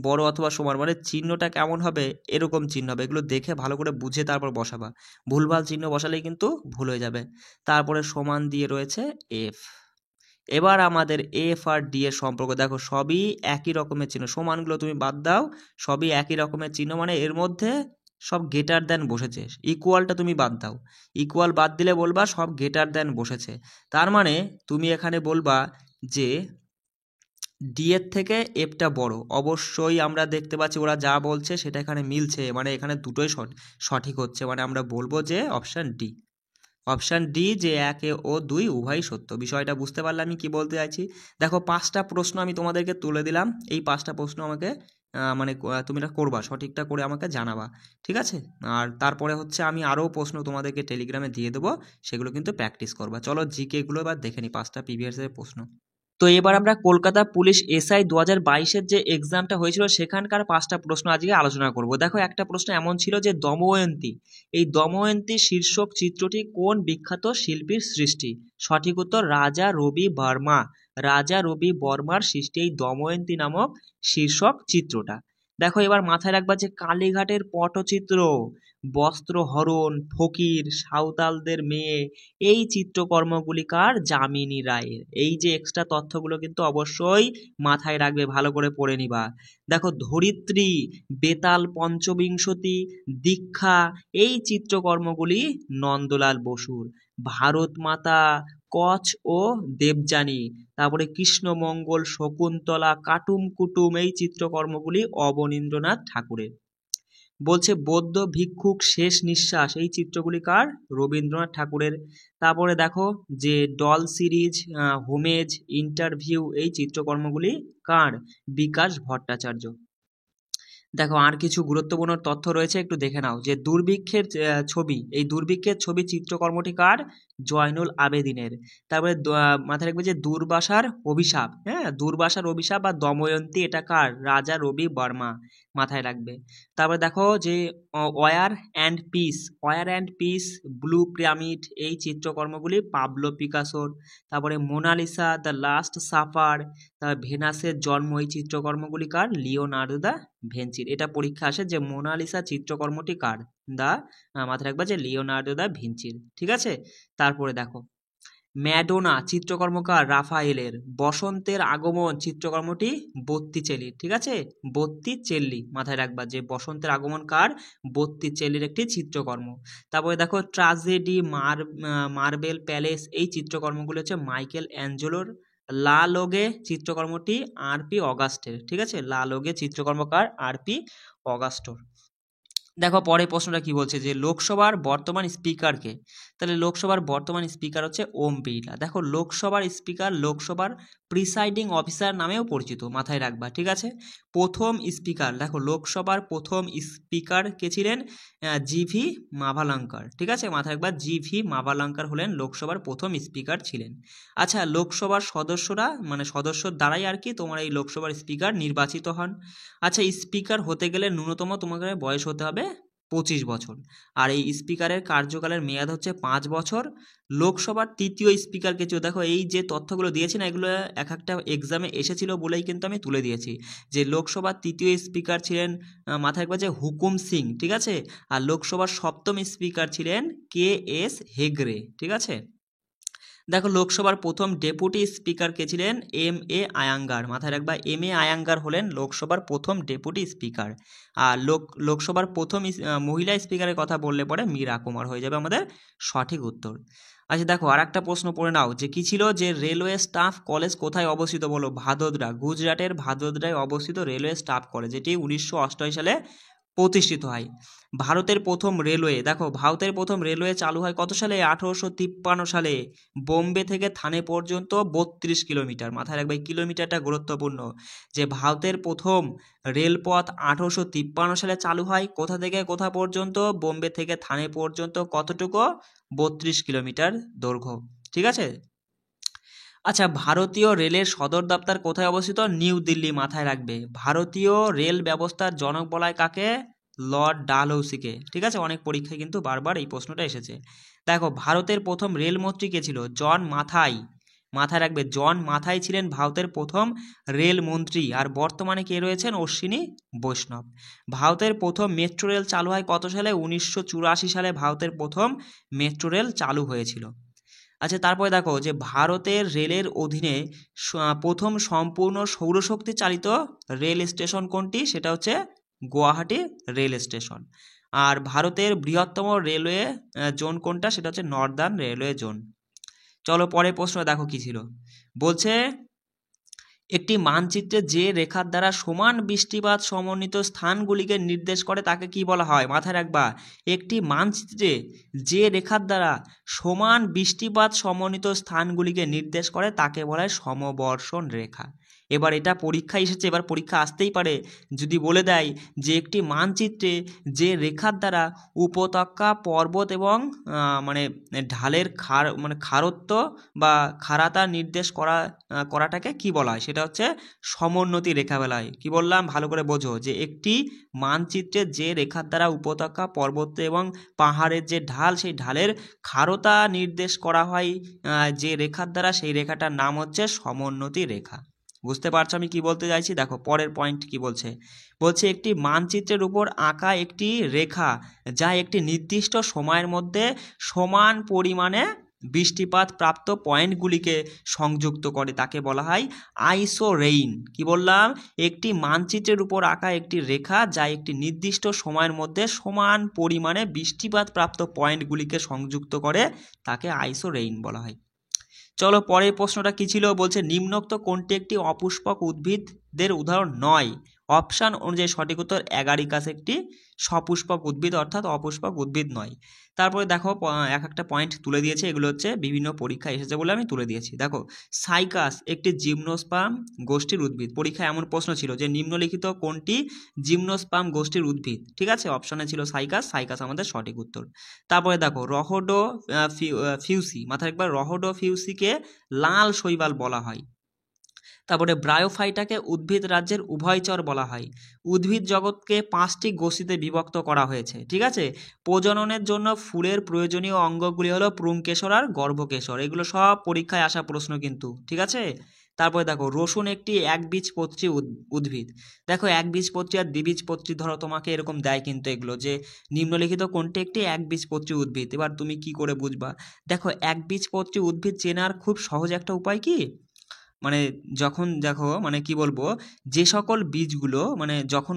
বড় অথবা সমান, মানে চিহ্নটা কেমন হবে, এরকম চিহ্ন হবে। এগুলো দেখে ভালো করে বুঝে তারপর বসাবা, ভুলভাল চিহ্ন বসালেই কিন্তু ভুল হয়ে যাবে। তারপরে সমান দিয়ে রয়েছে এফ। এবার আমাদের এফ আর ডি এর সম্পর্ক, দেখো সবই একই রকমের চিহ্ন, সমানগুলো তুমি বাদ দাও, সবই একই রকমের চিহ্ন, মানে এর মধ্যে সব গ্রেটার দ্যান বসেছে। ইকুয়ালটা তুমি বাদ দাও, ইকুয়াল বাদ দিলে বলবা সব গ্রেটার দ্যান বসেছে, তার মানে তুমি এখানে বলবা যে ডি এর থেকে এফটা বড়। অবশ্যই আমরা দেখতে পাচ্ছি ওরা যা বলছে সেটা এখানে মিলছে, মানে এখানে দুটোই সঠিক হচ্ছে, মানে আমরা বলবো যে অপশান ডি, অপশান ডি, যে 1 ও 2 উভয়ই সত্য। বিষয়টা বুঝতে পারলে আমি কি বলতে চাইছি? দেখো 5টা প্রশ্ন আমি তোমাদেরকে তুলে দিলাম, এই 5টা প্রশ্ন আমাকে মানে তুমি এটা করবা, সঠিকটা করে আমাকে জানাবা, ঠিক আছে? আর তারপরে হচ্ছে আমি আরও প্রশ্ন তোমাদেরকে টেলিগ্রামে দিয়ে দেবো, সেগুলো কিন্তু প্র্যাকটিস করবা। চলো জিকেগুলো এবার দেখে নিই, 5টা প্রিভিয়াস এর প্রশ্ন। তো এবার আমরা কলকাতা পুলিশ এসআই 2022-এর যে এক্সামটা হয়েছিল সেখানকার 5টা প্রশ্ন আজকে আলোচনা করব। দেখো একটা প্রশ্ন এমন ছিল যে দময়ন্তী, এই দময়ন্তী শীর্ষক চিত্রটি কোন বিখ্যাত শিল্পীর সৃষ্টি? সঠিক উত্তর রাজা রবি বর্মা, রাজা রবি বর্মার সৃষ্টি এই দময়ন্তী নামক শীর্ষক চিত্রটা। দেখো এবার মাথায় রাখবা যে কালীঘাটের পটচিত্র, বস্ত্রহরণ, ফকির, সাঁওতালদের মেয়ে, এই চিত্রকর্মগুলি কার? যামিনী রায়ের। এই যে এক্সট্রা তথ্যগুলো কিন্তু অবশ্যই মাথায় রাখবে, ভালো করে পড়ে নিবা। দেখো ধরিত্রী, বেতাল পঞ্চবিংশতি, দীক্ষা, এই চিত্রকর্মগুলি নন্দলাল বসুর। ভারত মাতা, কচ ও দেবযানী, তারপরে কৃষ্ণমঙ্গল, শকুন্তলা, কাটুম কুটুম, এই চিত্রকর্মগুলি অবনীন্দ্রনাথ ঠাকুরের। বলছে বৌদ্ধ ভিক্ষুক শেষ নিঃশ্বাস, এই চিত্রগুলি কার? রবীন্দ্রনাথ ঠাকুরের। তারপরে দেখো যে ডল সিরিজ, হোমেজ, ইন্টারভিউ, এই চিত্রকর্মগুলি কার? বিকাশ ভট্টাচার্য। দেখো আর কিছু গুরুত্বপূর্ণ তথ্য রয়েছে, একটু দেখে নাও। যে দুর্ভিক্ষের ছবি, এই দুর্ভিক্ষের ছবি চিত্রকর্মটি কার? জয়নুল আবেদিনের। তারপরে মাথায় রাখবে যে দুর্বাসার অভিশাপ, হ্যাঁ দুর্বাসার অভিশাপ বা দময়ন্তী, এটা কার? রাজা রবি বর্মা, মাথায় রাখবে। তারপরে দেখো যে war and peace, war and peace, blue pyramid, এই চিত্রকর্মগুলি পাবলো পিকাসোর। তারপরে মোনালিসা, দ্য লাস্ট সাফার, তারপর ভেনাসের জন্ম, এই চিত্রকর্মগুলি কার? Leonardo da ভিঞ্চির। এটা পরীক্ষা আসে যে মোনালিসা চিত্রকর্মটি কার? মাথায় রাখবা যে লিওনার্দো দা ভিঞ্চির, ঠিক আছে। তারপরে দেখো ম্যাডোনা চিত্রকর্মকার? রাফায়েলের। বসন্তের আগমন চিত্রকর্মটি বত্তিচেলির, ঠিক আছে, বত্তিচেল্লি, মাথায় রাখবা যে বসন্তের আগমন কার? বত্তিচেল্লির একটি চিত্রকর্ম। তারপরে দেখো ট্রাজেডি মার্বেল প্যালেস, এই চিত্রকর্মগুলো হচ্ছে মাইকেল অ্যাঞ্জেলোর। লা লোগে চিত্রকর্মটি আরপি অগাস্টের, ঠিক আছে, লা লোগে চিত্রকর্মকার আরপি অগাস্টোর। দেখো পরে প্রশ্নটা কি বলছে যে লোকসভার বর্তমান স্পিকারকে? তাহলে লোকসভার বর্তমান স্পিকার হচ্ছে ওম বিড়লা। দেখো লোকসভার স্পিকার লোকসভার প্রিসাইডিং অফিসার নামেও পরিচিত, মাথায় রাখবা, ঠিক আছে। প্রথম স্পিকার, দেখো লোকসভার প্রথম স্পিকার কে ছিলেন? জিভি মাভালাঙ্কার, ঠিক আছে, মাথায় রাখবা জিভি মাভালাঙ্কার হলেন লোকসভার প্রথম স্পিকার ছিলেন। আচ্ছা লোকসভার সদস্যরা মানে সদস্যর দ্বারাই আর কি তোমার এই লোকসভার স্পিকার নির্বাচিত হন। আচ্ছা স্পিকার হতে গেলে ন্যূনতম তোমাকে বয়স হতে হবে 25 বছর, আর এই স্পিকারের কার্যকালের মেয়াদ হচ্ছে 5 বছর। লোকসভার তৃতীয় স্পিকারকে ছিল, দেখো এই যে তথ্যগুলো দিয়েছি না, এগুলো এক একটা এক্সামে এসেছিল বলেই কিন্তু আমি তুলে দিয়েছি যে লোকসভার তৃতীয় স্পিকার ছিলেন মাথায় রাখবা যে হুকুম সিং, ঠিক আছে, আর লোকসভার সপ্তম স্পিকার ছিলেন কে এস হেগড়ে, ঠিক আছে। দেখো লোকসভার প্রথম ডেপুটি স্পিকার কে ছিলেন? এম এ আয়াঙ্গার, মাথায় রাখবা এম এ আয়াঙ্গার হলেন লোকসভার প্রথম ডেপুটি স্পিকার। আর লোকসভার প্রথম মহিলা স্পিকারের কথা বললে পরে মীরা কুমার হয়ে যাবে আমাদের সঠিক উত্তর। আচ্ছা দেখো আর একটা প্রশ্ন পড়ে নাও যে কি ছিল যে রেলওয়ে স্টাফ কলেজ কোথায় অবস্থিত বলো? ভাদোদরা, গুজরাটের ভাদোদরায় অবস্থিত রেলওয়ে স্টাফ কলেজ, এটি 1988 সালে প্রতিষ্ঠিত হয়। ভারতের প্রথম রেলওয়ে, দেখো ভারতের প্রথম রেলওয়ে চালু হয় কত সালে? 1853 সালে। বোম্বে থেকে থানে পর্যন্ত 32 কিলোমিটার, মাথায় রাখবে এই কিলোমিটারটা গুরুত্বপূর্ণ। যে ভারতের প্রথম রেলপথ 1853 সালে চালু হয়, কোথা থেকে কোথা পর্যন্ত? বোম্বে থেকে থানে পর্যন্ত কতটুকু? 32 কিলোমিটার দৈর্ঘ্য, ঠিক আছে। আচ্ছা ভারতীয় রেলের সদর দপ্তর কোথায় অবস্থিত? নিউ দিল্লি, মাথায় রাখবে। ভারতীয় রেল ব্যবস্থার জনক বলা হয় কাকে? লর্ড ডালহৌসিকে, ঠিক আছে, অনেক পরীক্ষায় কিন্তু বারবার এই প্রশ্নটা এসেছে। দেখো ভারতের প্রথম রেলমন্ত্রী কে ছিল? জন মাথাই, মাথায় রাখবে জন মাথাই ছিলেন ভারতের প্রথম রেলমন্ত্রী। আর বর্তমানে কে রয়েছেন? অশ্বিনী বৈষ্ণব। ভারতের প্রথম মেট্রো রেল চালু হয় কত সালে? 1984 সালে ভারতের প্রথম মেট্রো রেল চালু হয়েছিল। আচ্ছা তারপরে দেখো যে ভারতের রেলের অধীনে প্রথম সম্পূর্ণ সৌরশক্তি চালিত রেল স্টেশন কোনটি? সেটা হচ্ছে গুয়াহাটি রেল স্টেশন। আর ভারতের বৃহত্তম রেলওয়ে জোন কোনটা? সেটা হচ্ছে নর্দার্ন রেলওয়ে জোন। চলো পরের প্রশ্ন দেখো কি ছিল, বলছে একটি মানচিত্রে যে রেখার দ্বারা সমান বৃষ্টিপাত সমন্বিত স্থানগুলিকে নির্দেশ করে তাকে কি বলা হয়? মাথায় রাখবা একটি মানচিত্রে যে রেখার দ্বারা সমান বৃষ্টিপাত সমন্বিত স্থানগুলিকে নির্দেশ করে তাকে বলা হয় সমবর্ষণ রেখা। এবার এটা পরীক্ষা এসেছে, এবার পরীক্ষা আসতেই পারে যদি বলে দেয় যে একটি মানচিত্রে যে রেখার দ্বারা উপত্যকা পর্বত এবং মানে ঢালের খারত্ব বা খাড়াতা নির্দেশ করাটাকে কি বলা হয়? সেটা হচ্ছে সমোন্নতি রেখা বলা হয়। কি বললাম ভালো করে বোঝো যে একটি মানচিত্রে যে রেখার দ্বারা উপত্যকা পর্বত এবং পাহাড়ের যে ঢাল সেই ঢালের খাড়তা নির্দেশ করা হয় যে রেখার দ্বারা, সেই রেখাটার নাম হচ্ছে সমোন্নতি রেখা। বুঝতে পারছো আমি কি বলতে চাইছি? দেখো পরের পয়েন্ট কি বলছে, বলছে একটি মানচিত্রের উপর আঁকা একটি রেখা যা একটি নির্দিষ্ট সময়ের মধ্যে সমান পরিমাণে বৃষ্টিপাত প্রাপ্ত পয়েন্টগুলিকে সংযুক্ত করে তাকে বলা হয় আইসোরেইন। কি বললাম? একটি মানচিত্রের উপর আঁকা একটি রেখা যা একটি নির্দিষ্ট সময়ের মধ্যে সমান পরিমাণে বৃষ্টিপাত প্রাপ্ত পয়েন্টগুলিকে সংযুক্ত করে তাকে আইসোরেইন বলা হয়। চলো পরের প্রশ্নটা কি ছিল, বলছে নিম্নোক্ত কোনটি একটি অপুষ্পক উদ্ভিদ উদ্ভিদের উদাহরণ নয়। অপশান অনুযায়ী সঠিক উত্তর অ্যাগারিকাস একটি সপুষ্পক উদ্ভিদ অর্থাৎ অপুষ্পক উদ্ভিদ নয়। তারপরে দেখো এক একটা পয়েন্ট তুলে দিয়েছে, এগুলো হচ্ছে বিভিন্ন পরীক্ষায় এসেছে বলে আমি তুলে দিয়েছি। দেখো সাইকাস একটি জিমনোস্পার্ম গোষ্ঠীর উদ্ভিদ। পরীক্ষায় এমন প্রশ্ন ছিল যে নিম্নলিখিত কোনটি জিমনোস্পার্ম গোষ্ঠীর উদ্ভিদ, ঠিক আছে, অপশানে ছিল সাইকাস, সাইকাস আমাদের সঠিক উত্তর। তারপরে দেখো রহোডো ফিউসি, মাথায় একবার, রহোডো ফিউসিকে লাল শৈবাল বলা হয়। তারপরে ব্রায়োফাইটাকে উদ্ভিদ রাজ্যের উভয়চর বলা হয়। উদ্ভিদ জগৎকে 5টি গোষ্ঠীতে বিভক্ত করা হয়েছে, ঠিক আছে। প্রজননের জন্য ফুলের প্রয়োজনীয় অঙ্গগুলি হলো পুংকেশর আর গর্ভকেশর। এগুলো সব পরীক্ষায় আসা প্রশ্ন কিন্তু, ঠিক আছে। তারপরে দেখো রসুন একটি একবীজপত্রী উদ্ভিদ। দেখো একবীজপত্রী আর দ্বিবীজপত্রী, ধরো তোমাকে এরকম দেয় কিন্তু এগুলো যে নিম্নলিখিত কোনটি একটি একবীজপত্রী উদ্ভিদ। এবার তুমি কি করে বুঝবা? দেখো একবীজপত্রী উদ্ভিদ চেনার খুব সহজ একটা উপায় কি, মানে যখন দেখো মানে কি বলবো, যে সকল বীজগুলো মানে যখন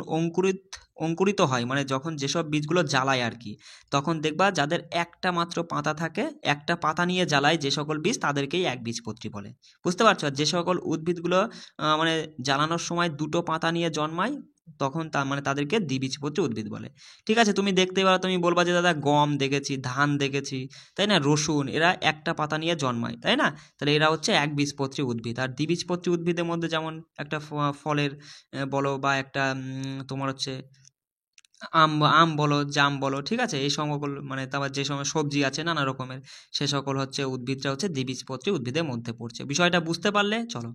অঙ্কুরিত হয়, মানে যখন যেসব বীজগুলো জ্বালায় আর কি, তখন দেখবা যাদের একটা মাত্র পাতা থাকে, একটা পাতা নিয়ে জ্বালায় যে সকল বীজ, তাদেরকেই একবীজপত্রী বলে। বুঝতে পারছো? আর যে সকল উদ্ভিদগুলো মানে জ্বালানোর সময় দুটো পাতা নিয়ে জন্মায়, তখন মানে তাদেরকে দ্বিবীজপত্রী উদ্ভিদ বলে। ঠিক আছে, তুমি দেখতে পারো, তুমি বলবা যে দাদা গম দেখেছি, ধান দেখেছি, তাই না, রসুন, এরা একটা পাতা নিয়ে জন্মায়, তাই না, তাহলে এরা হচ্ছে একবীজপত্রী উদ্ভিদ। আর দ্বিবীজপত্রী উদ্ভিদের মধ্যে যেমন একটা ফলের বলো বা একটা তোমার হচ্ছে আম বলো, জাম বলো, ঠিক আছে, এই সকল মানে তারপর যে সময় সবজি আছে নানা রকমের, সে সকল হচ্ছে উদ্ভিদটা হচ্ছে দ্বিবীজপত্রী উদ্ভিদের মধ্যে পড়ছে। বিষয়টা বুঝতে পারলে? চলো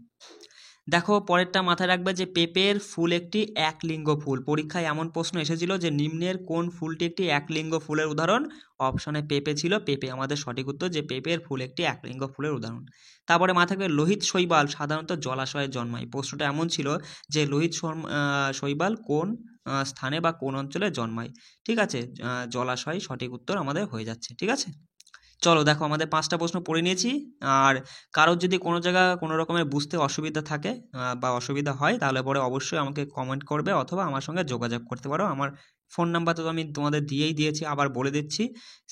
দেখো পরেরটা মাথায় রাখবে যে পেঁপের ফুল একটি একলিঙ্গ ফুল। পরীক্ষায় এমন প্রশ্ন এসেছিল যে নিম্নের কোন ফুলটি একটি একলিঙ্গ ফুলের উদাহরণ? অপশনে পেঁপে ছিল, পেঁপে আমাদের সঠিক উত্তর, যে পেঁপের ফুল একটি একলিঙ্গ ফুলের উদাহরণ। তারপরে মাথায় রাখবে লোহিত শৈবাল সাধারণত জলাশয়ে জন্মায়। প্রশ্নটা এমন ছিল যে লোহিত শৈবাল কোন স্থানে বা কোন অঞ্চলে জন্মায়, ঠিক আছে, জলাশয় সঠিক উত্তর আমাদের হয়ে যাচ্ছে, ঠিক আছে। চলো দেখো আমাদের 5টা প্রশ্ন পড়ে নিয়েছি। আর কারোর যদি কোনো জায়গা কোনো রকমের বুঝতে অসুবিধা থাকে বা অসুবিধা হয়, তাহলে পরে অবশ্যই আমাকে কমেন্ট করবে অথবা আমার সঙ্গে যোগাযোগ করতে পারো। আমার ফোন নাম্বার তো আমি তোমাদের দিয়েই দিয়েছি, আবার বলে দিচ্ছি,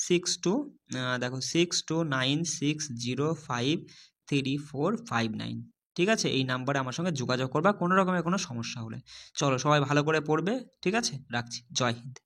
6296053459, ঠিক আছে, এই নাম্বারে আমার সঙ্গে যোগাযোগ করবা কোনো রকমের কোনো সমস্যা হলে। চলো সবাই ভালো করে পড়বে, ঠিক আছে, রাখছি, জয় হিন্দ।